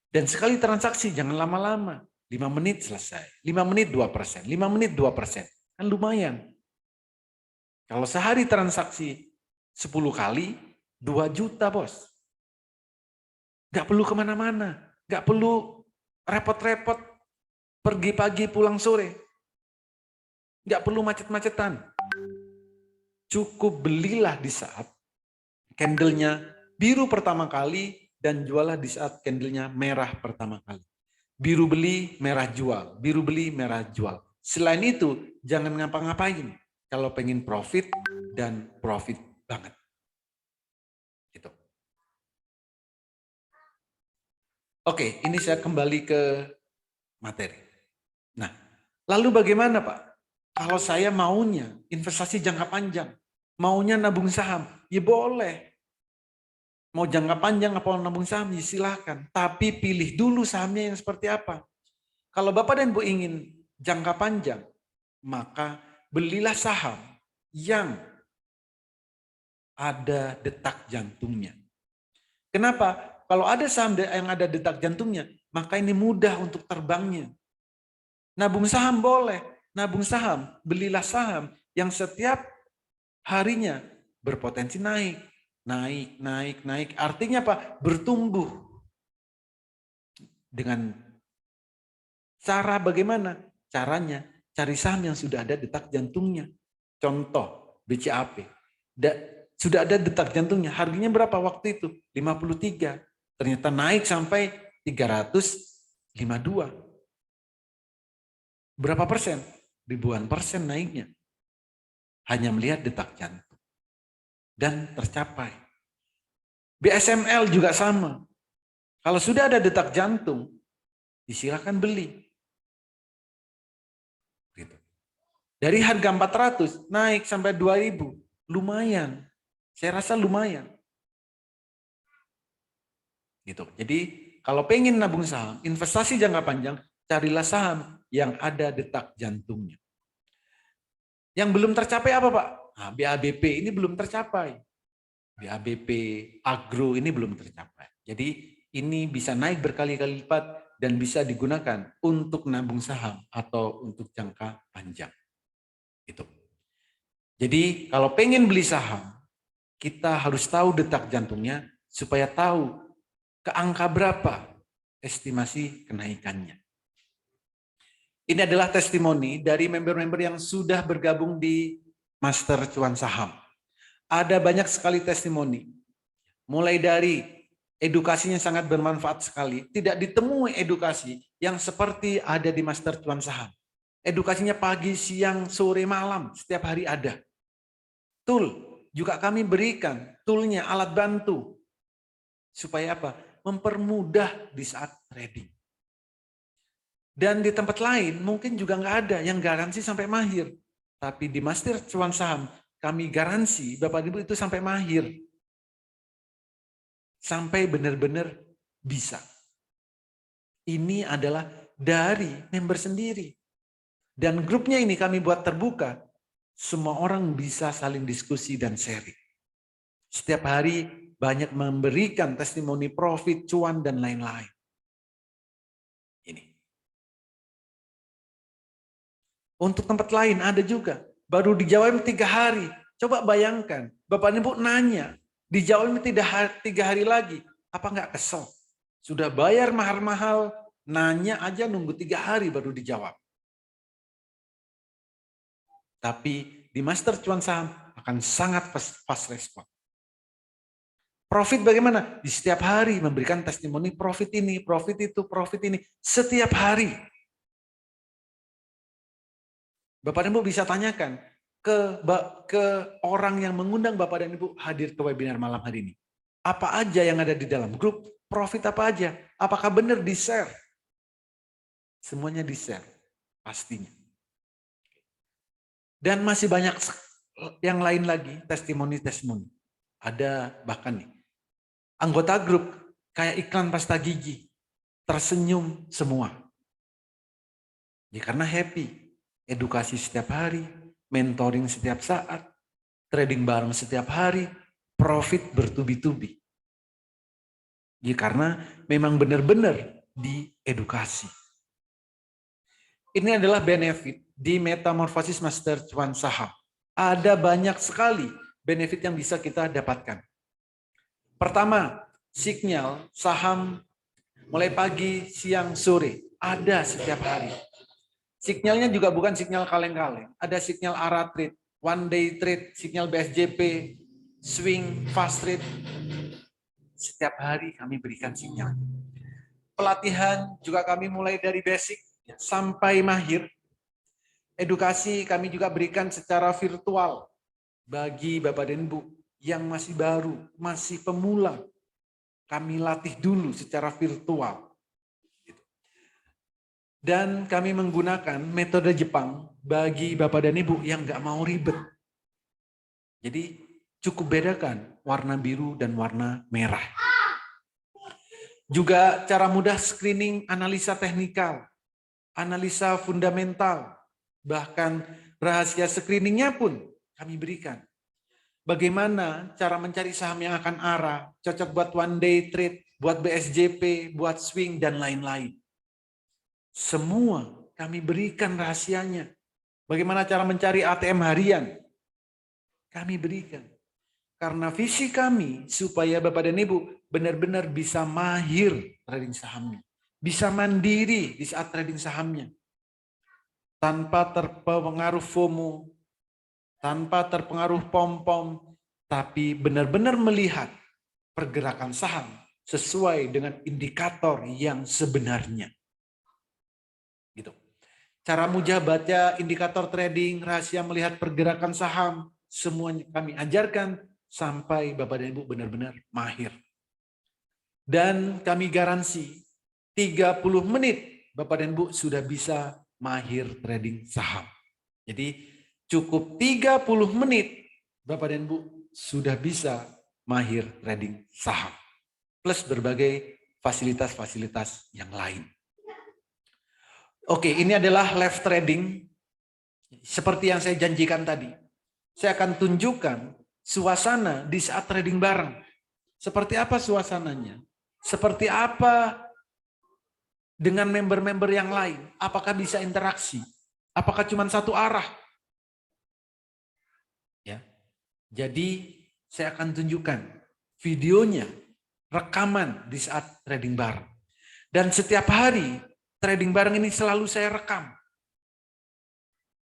Dan sekali transaksi jangan lama-lama. 5 menit selesai. 5 menit 2%. 5 menit 2%. Kan lumayan. Kalau sehari transaksi 10 kali, 2 juta bos. Gak perlu kemana-mana. Gak perlu repot-repot pergi pagi pulang sore. Gak perlu macet-macetan. Cukup belilah di saat candlenya biru pertama kali dan jualah di saat candlenya merah pertama kali. Biru beli, merah jual. Biru beli, merah jual. Selain itu, jangan ngapa-ngapain kalau pengen profit dan profit banget. Gitu. Oke, ini saya kembali ke materi. Nah, lalu bagaimana Pak? Kalau saya maunya investasi jangka panjang, maunya nabung saham, ya boleh. Mau jangka panjang apa nabung saham, ya silahkan. Tapi pilih dulu sahamnya yang seperti apa. Kalau Bapak dan Ibu ingin jangka panjang, maka belilah saham yang ada detak jantungnya. Kenapa? Kalau ada saham yang ada detak jantungnya, maka ini mudah untuk terbangnya. Nabung saham boleh, nabung saham, belilah saham yang setiap harinya berpotensi naik, naik, naik, naik. Artinya apa? Bertumbuh. Dengan cara bagaimana? Caranya cari saham yang sudah ada detak jantungnya. Contoh BCAP. sudah ada detak jantungnya. Harganya berapa waktu itu? 53. Ternyata naik sampai 352. Berapa persen? Ribuan persen naiknya. Hanya melihat detak jantung. Dan tercapai. BSML juga sama. Kalau sudah ada detak jantung, disilakan beli. Gitu. Dari harga 400 naik sampai 2000, lumayan. Saya rasa lumayan. Gitu. Jadi kalau pengen nabung saham, investasi jangka panjang, carilah saham yang ada detak jantungnya. Yang belum tercapai apa, Pak? Nah, BABP ini belum tercapai. BABP Agro ini belum tercapai. Jadi ini bisa naik berkali-kali lipat dan bisa digunakan untuk nabung saham atau untuk jangka panjang. Itu. Jadi kalau pengen beli saham, kita harus tahu detak jantungnya supaya tahu ke angka berapa estimasi kenaikannya. Ini adalah testimoni dari member-member yang sudah bergabung di Master Cuan Saham. Ada banyak sekali testimoni. Mulai dari edukasinya sangat bermanfaat sekali. Tidak ditemui edukasi yang seperti ada di Master Cuan Saham. Edukasinya pagi, siang, sore, malam, setiap hari ada. Tool juga kami berikan, toolnya, alat bantu. Supaya apa? Mempermudah di saat trading. Dan di tempat lain mungkin juga nggak ada yang garansi sampai mahir. Tapi di Master Cuan Saham, kami garansi Bapak Ibu itu sampai mahir. Sampai benar-benar bisa. Ini adalah dari member sendiri. Dan grupnya ini kami buat terbuka. Semua orang bisa saling diskusi dan sharing. Setiap hari banyak memberikan testimoni profit, cuan, dan lain-lain. Ini. Untuk tempat lain ada juga. Baru dijawab 3 hari. Coba bayangkan, Bapak Ibu nanya, dijawab 3 hari lagi. Apa nggak kesel? Sudah bayar mahal-mahal, nanya aja nunggu 3 hari baru dijawab. Tapi di Master Cuan Saham akan sangat fast respon. Profit bagaimana? Di setiap hari memberikan testimoni profit ini, profit itu, profit ini. Setiap hari. Bapak dan Ibu bisa tanyakan ke orang yang mengundang Bapak dan Ibu hadir ke webinar malam hari ini. Apa aja yang ada di dalam grup? Profit apa aja? Apakah benar di-share? Semuanya di-share. Pastinya. Dan masih banyak yang lain lagi, testimoni-testimoni. Ada bahkan nih, anggota grup kayak iklan pasta gigi, tersenyum semua. Ya karena happy. Edukasi setiap hari, mentoring setiap saat, trading bareng setiap hari, profit bertubi-tubi. Ya karena memang benar-benar diedukasi. Ini adalah benefit di Metamorfosis Master Cuan Saham. Ada banyak sekali benefit yang bisa kita dapatkan. Pertama, sinyal saham mulai pagi, siang, sore. Ada setiap hari. Sinyalnya juga bukan sinyal kaleng-kaleng. Ada sinyal ARA trade, one day trade, sinyal BSJP, swing, fast trade. Setiap hari kami berikan sinyal. Pelatihan juga kami mulai dari basic sampai mahir. Edukasi kami juga berikan secara virtual bagi Bapak dan Ibu yang masih baru, masih pemula. Kami latih dulu secara virtual. Dan kami menggunakan metode Jepang bagi Bapak dan Ibu yang nggak mau ribet. Jadi cukup bedakan warna biru dan warna merah. Juga cara mudah screening analisa teknikal, analisa fundamental, bahkan rahasia screeningnya pun kami berikan. Bagaimana cara mencari saham yang akan arah, cocok buat one day trade, buat BSJP, buat swing, dan lain-lain. Semua kami berikan rahasianya. Bagaimana cara mencari ATM harian? Kami berikan. Karena visi kami supaya Bapak dan Ibu benar-benar bisa mahir trading sahamnya. Bisa mandiri di saat trading sahamnya. Tanpa terpengaruh FOMO, tanpa terpengaruh pom-pom, tapi benar-benar melihat pergerakan saham sesuai dengan indikator yang sebenarnya. Gitu. Cara mudah baca indikator trading, rahasia melihat pergerakan saham, semuanya kami ajarkan sampai Bapak dan Ibu benar-benar mahir. Dan kami garansi 30 menit Bapak dan Ibu sudah bisa mahir trading saham. Jadi cukup 30 menit Bapak dan Ibu sudah bisa mahir trading saham. Plus berbagai fasilitas-fasilitas yang lain. Oke, ini adalah live trading. Seperti yang saya janjikan tadi. Saya akan tunjukkan suasana di saat trading bareng. Seperti apa suasananya? Seperti apa dengan member-member yang lain? Apakah bisa interaksi? Apakah cuma satu arah? Ya. Jadi saya akan tunjukkan videonya, rekaman di saat trading bareng. Dan setiap hari trading bareng ini selalu saya rekam.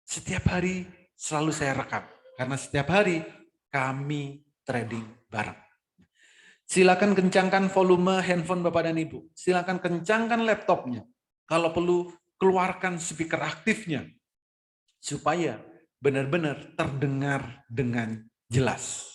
Setiap hari selalu saya rekam. Karena setiap hari kami trading bareng. Silakan kencangkan volume handphone Bapak dan Ibu. Silakan kencangkan laptopnya. Kalau perlu keluarkan speaker aktifnya. Supaya benar-benar terdengar dengan jelas.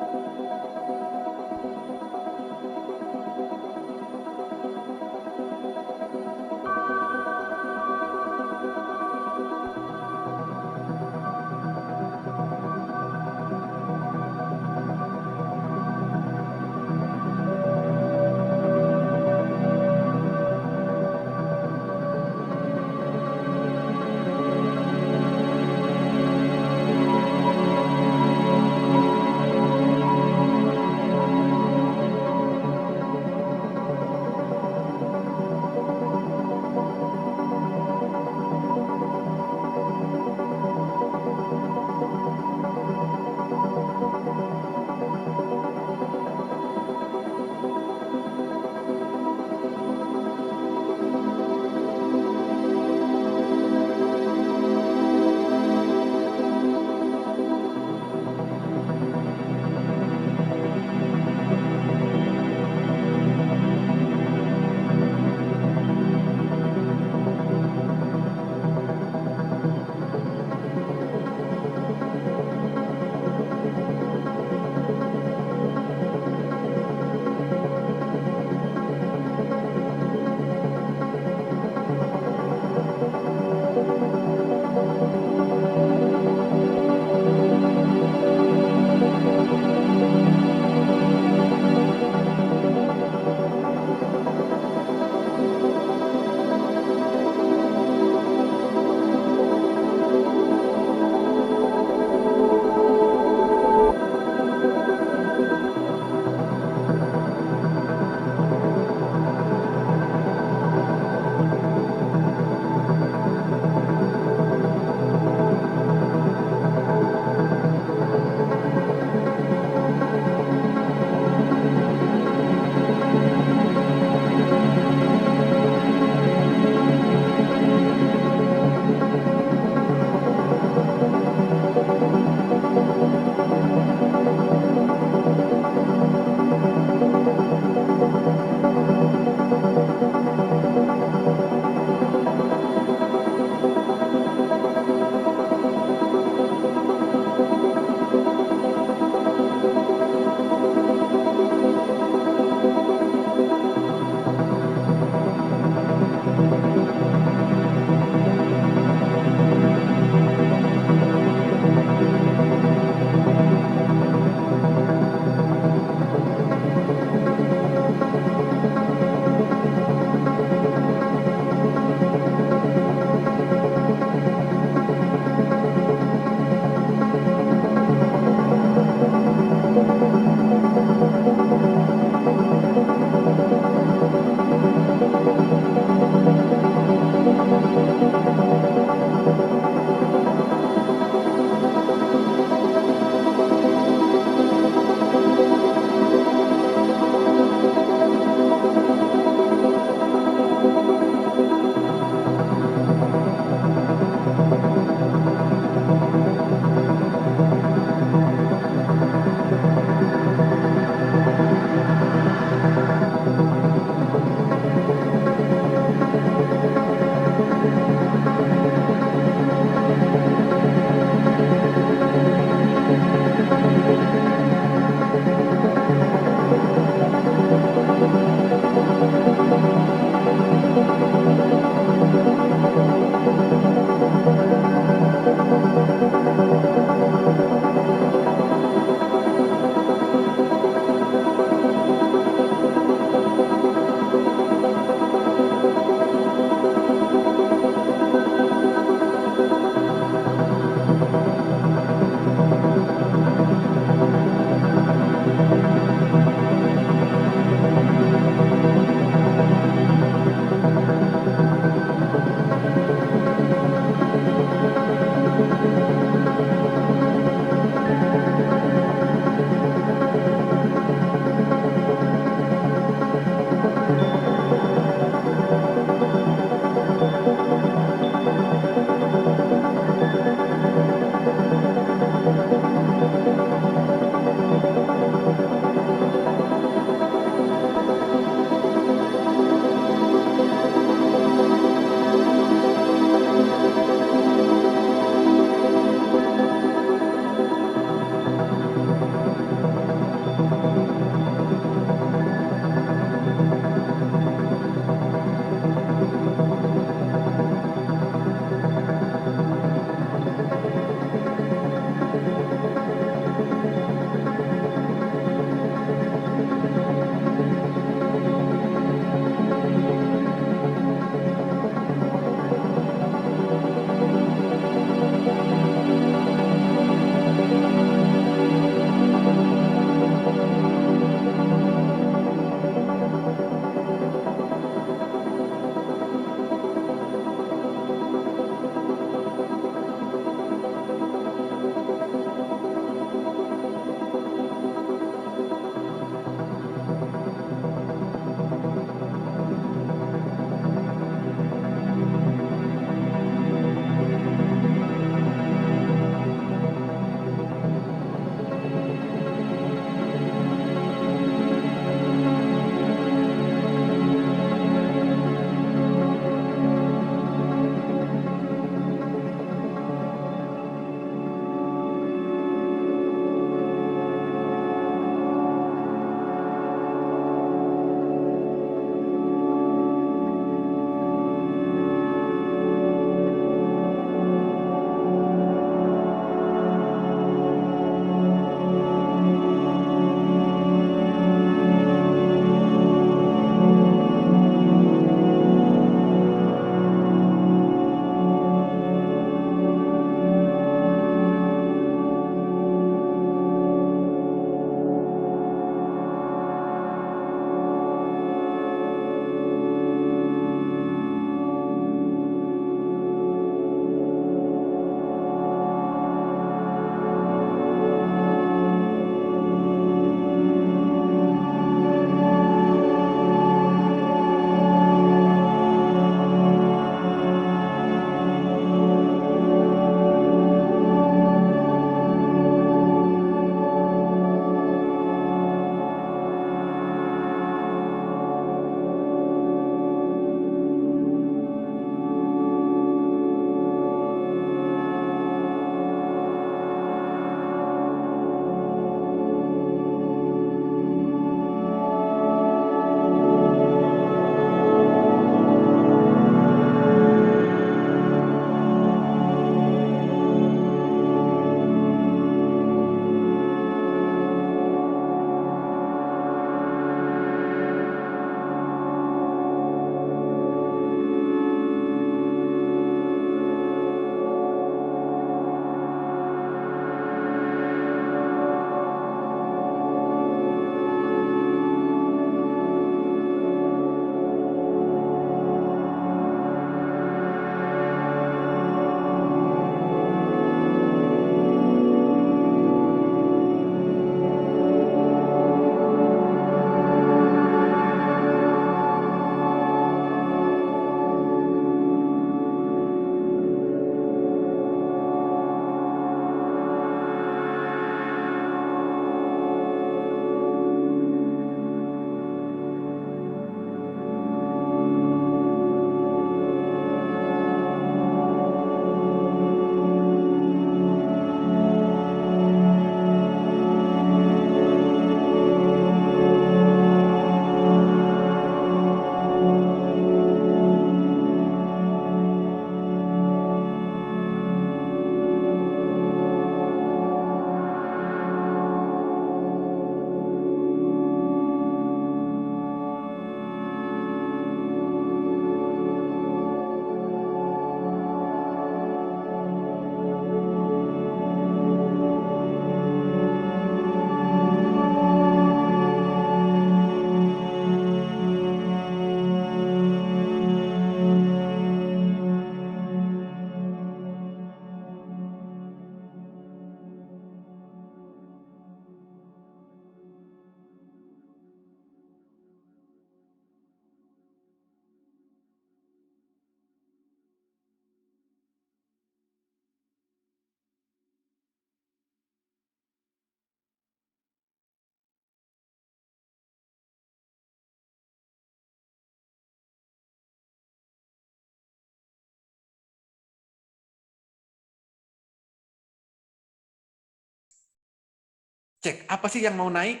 Cek, apa sih yang mau naik?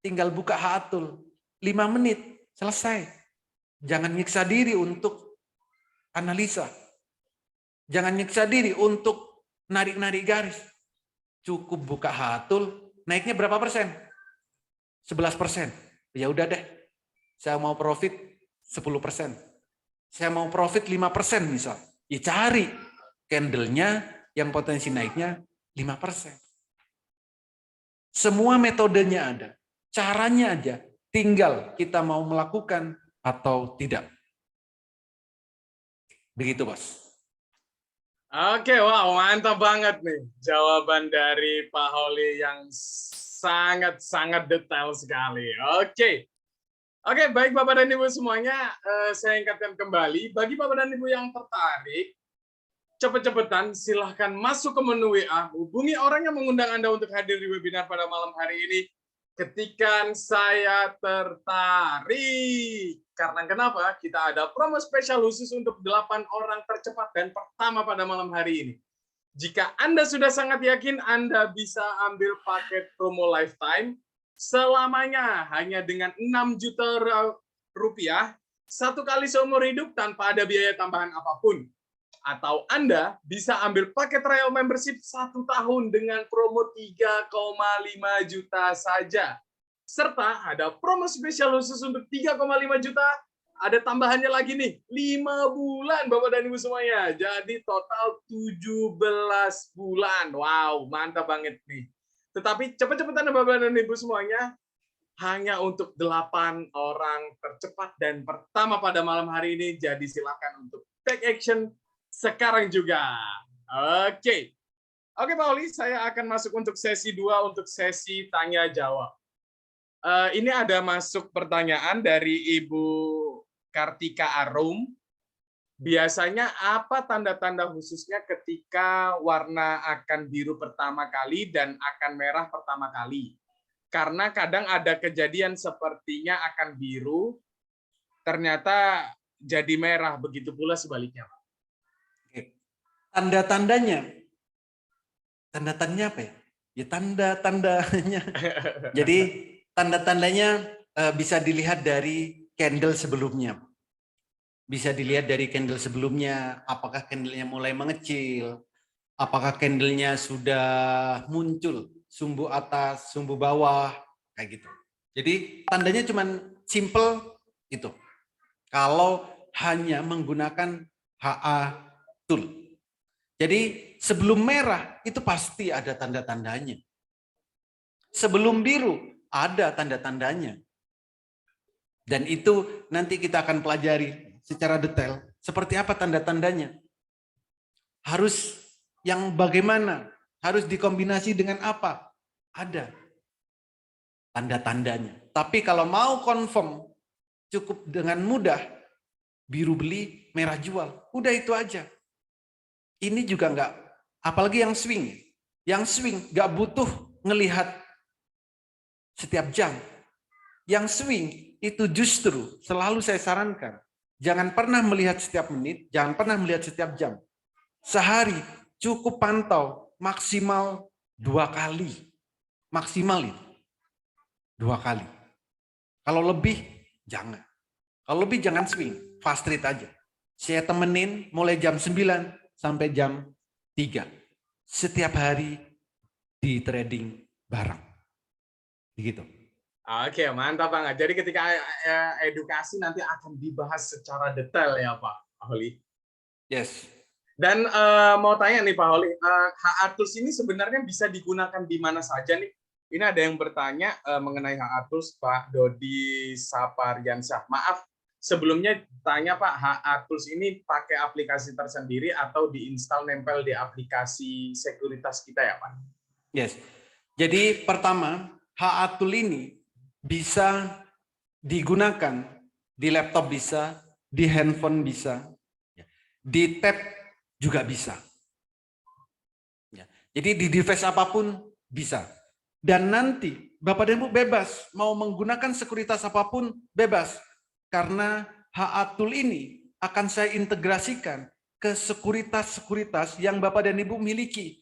Tinggal buka Haatul. 5 menit, selesai. Jangan nyiksa diri untuk analisa. Jangan nyiksa diri untuk narik-narik garis. Cukup buka Haatul, naiknya berapa persen? 11%. Ya udah deh, saya mau profit 10%. Saya mau profit 5% misal. Ya cari candle-nya yang potensi naiknya 5%. Semua metodenya ada. Caranya aja. Tinggal kita mau melakukan atau tidak. Begitu, Bos. Oke, wow, mantap banget nih jawaban dari Pak Holi yang sangat-sangat detail sekali. Oke. Oke, baik Bapak dan Ibu semuanya, saya ingatkan kembali, bagi Bapak dan Ibu yang tertarik, cepet-cepetan silahkan masuk ke menu WA, hubungi orang yang mengundang Anda untuk hadir di webinar pada malam hari ini, ketika saya tertarik. Karena kenapa? Kita ada promo spesial khusus untuk 8 orang tercepat dan pertama pada malam hari ini. Jika Anda sudah sangat yakin, Anda bisa ambil paket promo lifetime selamanya hanya dengan 6 juta rupiah, 1 kali seumur hidup tanpa ada biaya tambahan apapun. Atau Anda bisa ambil paket trial membership 1 tahun dengan promo 3,5 juta saja. Serta ada promo spesial khusus untuk 3,5 juta, ada tambahannya lagi nih, 5 bulan Bapak dan Ibu semuanya. Jadi total 17 bulan. Wow, mantap banget nih. Tetapi cepat-cepatan Bapak dan Ibu semuanya, hanya untuk 8 orang tercepat dan pertama pada malam hari ini. Jadi silakan untuk take action sekarang juga. Oke. Oke Pak Oli, saya akan masuk untuk sesi 2, untuk sesi tanya jawab. Ini ada masuk pertanyaan dari Ibu Kartika Arum. Biasanya apa tanda-tanda khususnya ketika warna akan biru pertama kali dan akan merah pertama kali? Karena kadang ada kejadian sepertinya akan biru, ternyata jadi merah, begitu pula sebaliknya, Pak. Tanda-tandanya apa ya? Ya tanda-tandanya. Jadi tanda-tandanya bisa dilihat dari candle sebelumnya. Bisa dilihat dari candle sebelumnya, apakah candlenya mulai mengecil, apakah candlenya sudah muncul, sumbu atas, sumbu bawah, kayak gitu. Jadi tandanya cuma simple itu. Kalau hanya menggunakan HA tool. Jadi sebelum merah itu pasti ada tanda-tandanya. Sebelum biru ada tanda-tandanya. Dan itu nanti kita akan pelajari secara detail. Seperti apa tanda-tandanya. Harus yang bagaimana. Harus dikombinasi dengan apa. Ada tanda-tandanya. Tapi kalau mau confirm cukup dengan mudah. Biru beli, merah jual. Udah itu aja. Ini juga enggak. Apalagi yang swing. Yang swing enggak butuh ngelihat setiap jam. Yang swing itu justru selalu saya sarankan. Jangan pernah melihat setiap menit, jangan pernah melihat setiap jam. Sehari cukup pantau maksimal 2 kali. Maksimal itu. 2 kali. Kalau lebih, jangan. Kalau lebih jangan swing, fast trade aja. Saya temenin mulai jam 9 sampai jam 3. Setiap hari di trading bareng. Begitu. Oke, mantap banget. Jadi ketika edukasi nanti akan dibahas secara detail ya Pak Holi. Yes. Dan mau tanya nih Pak Holi, HA Tools ini sebenarnya bisa digunakan di mana saja nih? Ini ada yang bertanya mengenai HA Tools, Pak Dodi Saparyansyah. Maaf, sebelumnya tanya Pak, HA Tools ini pakai aplikasi tersendiri atau diinstal nempel di aplikasi sekuritas kita ya Pak? Yes. Jadi pertama, HA Tool ini bisa digunakan di laptop bisa, di handphone bisa, di tab juga bisa. Jadi di device apapun bisa. Dan nanti Bapak dan Ibu bebas mau menggunakan sekuritas apapun bebas. Karena HA Tool ini akan saya integrasikan ke sekuritas-sekuritas yang Bapak dan Ibu miliki.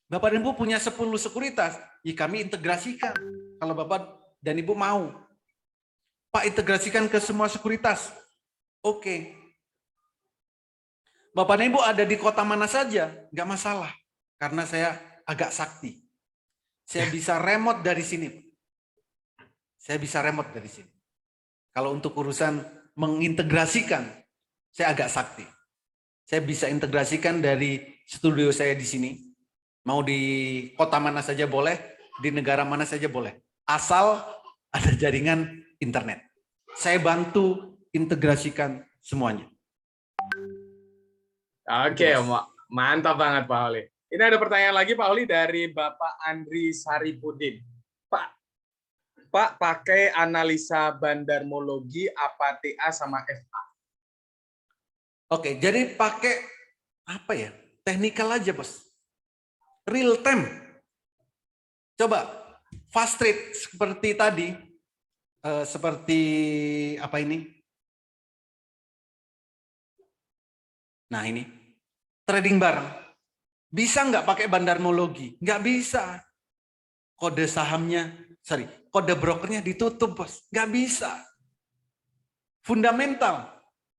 Bapak dan Ibu punya 10 sekuritas, ya kami integrasikan. Kalau Bapak dan Ibu mau. Pak, integrasikan ke semua sekuritas. Oke. Bapak dan Ibu ada di kota mana saja, nggak masalah. Karena saya agak sakti. Saya bisa remote dari sini. Saya bisa remote dari sini. Kalau untuk urusan mengintegrasikan, saya agak sakti. Saya bisa integrasikan dari studio saya di sini. Mau di kota mana saja boleh, di negara mana saja boleh. Asal ada jaringan internet. Saya bantu integrasikan semuanya. Oke, mantap banget Pak Oli. Ini ada pertanyaan lagi Pak Oli dari Bapak Andri Saripudin. Pak, pakai analisa bandarmologi apa TA sama FA? Oke, jadi pakai apa ya? Teknikal aja, Bos. Real time. Coba fast trade seperti tadi, seperti apa ini? Nah ini, trading bareng. Bisa nggak pakai bandarmologi? Nggak bisa. Kode sahamnya, kode brokernya ditutup, Bos. Nggak bisa. Fundamental,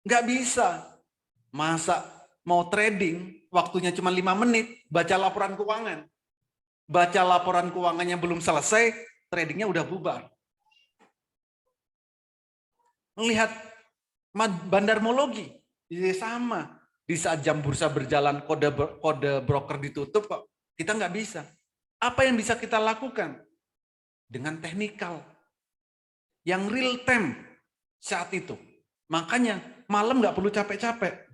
nggak bisa. Masa mau trading, waktunya cuma 5 menit, baca laporan keuangan. Baca laporan keuangannya belum selesai, tradingnya udah bubar. Melihat bandarmologi, sama. Di saat jam bursa berjalan, kode broker ditutup, kok kita nggak bisa. Apa yang bisa kita lakukan? Dengan teknikal. Yang real time saat itu. Makanya malam nggak perlu capek-capek.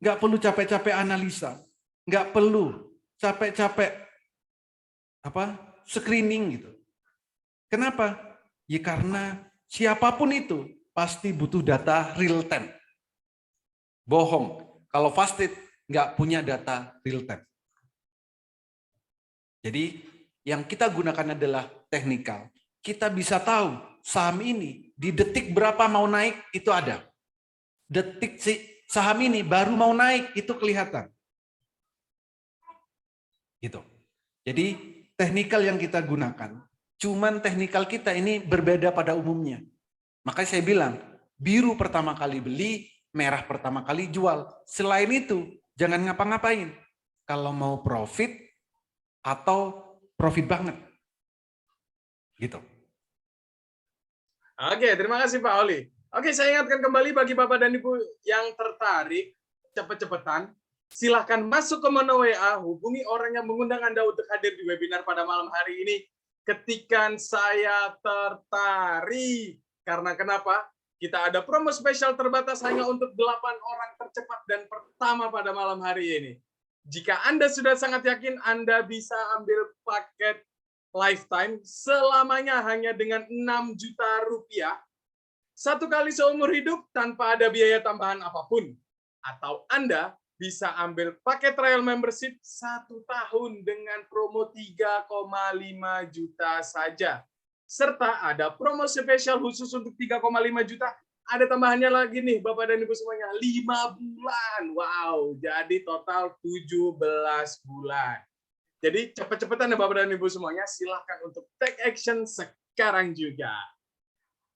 Nggak perlu capek-capek analisa. Nggak perlu capek-capek screening gitu. Kenapa? Ya karena siapapun itu pasti butuh data real time. Bohong kalau fast trade nggak punya data real time. Jadi yang kita gunakan adalah teknikal. Kita bisa tahu saham ini di detik berapa mau naik itu ada. Detik saham ini baru mau naik itu kelihatan. Gitu. Jadi teknikal yang kita gunakan, cuman teknikal kita ini berbeda pada umumnya. Makanya saya bilang, biru pertama kali beli, merah pertama kali jual. Selain itu, jangan ngapa-ngapain. Kalau mau profit atau profit banget. Gitu. Oke, terima kasih Pak Oli. Oke, saya ingatkan kembali bagi Bapak dan Ibu yang tertarik, cepet-cepetan, silahkan masuk ke menu WA, hubungi orang yang mengundang Anda untuk hadir di webinar pada malam hari ini. Ketikan saya tertarik. Karena kenapa? Kita ada promo spesial terbatas hanya untuk 8 orang tercepat dan pertama pada malam hari ini. Jika Anda sudah sangat yakin, Anda bisa ambil paket lifetime selamanya hanya dengan 6 juta rupiah. Satu kali seumur hidup tanpa ada biaya tambahan apapun. Atau Anda bisa ambil paket trial membership 1 tahun dengan promo 3,5 juta saja. Serta ada promo spesial khusus untuk 3,5 juta. Ada tambahannya lagi nih Bapak dan Ibu semuanya, 5 bulan. Wow, jadi total 17 bulan. Jadi cepet-cepetan ya Bapak dan Ibu semuanya, silahkan untuk take action sekarang juga.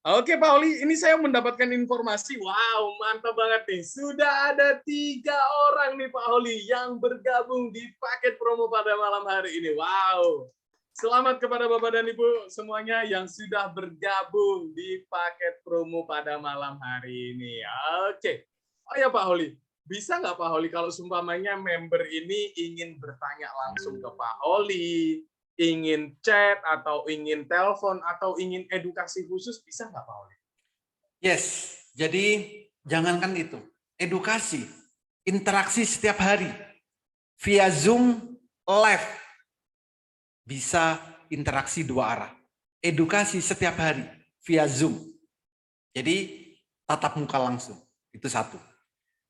Oke Pak Oli, ini saya mendapatkan informasi, wow mantap banget nih. Sudah ada 3 orang nih Pak Oli yang bergabung di paket promo pada malam hari ini. Wow. Selamat kepada Bapak dan Ibu semuanya yang sudah bergabung di paket promo pada malam hari ini. Oke. Oh ya Pak Oli, bisa nggak Pak Oli kalau seumpamanya member ini ingin bertanya langsung ke Pak Oli, ingin chat atau ingin telepon atau ingin edukasi khusus, bisa nggak Pak Oli? Yes, jadi jangankan itu, edukasi, interaksi setiap hari via Zoom live, bisa interaksi 2 arah. Edukasi setiap hari via Zoom. Jadi tatap muka langsung, itu 1.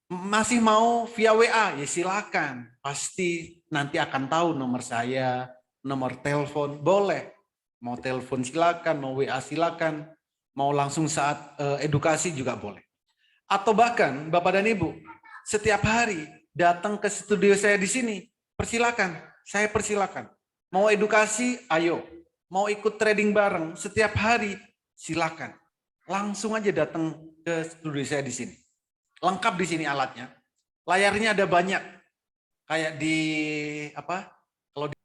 Masih mau via WA, ya silakan. Pasti nanti akan tahu nomor saya, nomor telepon, boleh. Mau telepon silakan, mau WA silakan, mau langsung saat edukasi juga boleh. Atau bahkan Bapak dan Ibu, setiap hari datang ke studio saya di sini, persilakan, saya persilakan. Mau edukasi, ayo. Mau ikut trading bareng setiap hari, silakan. Langsung aja datang ke studio saya di sini. Lengkap di sini alatnya. Layarnya ada banyak. Kayak di apa? Kalau di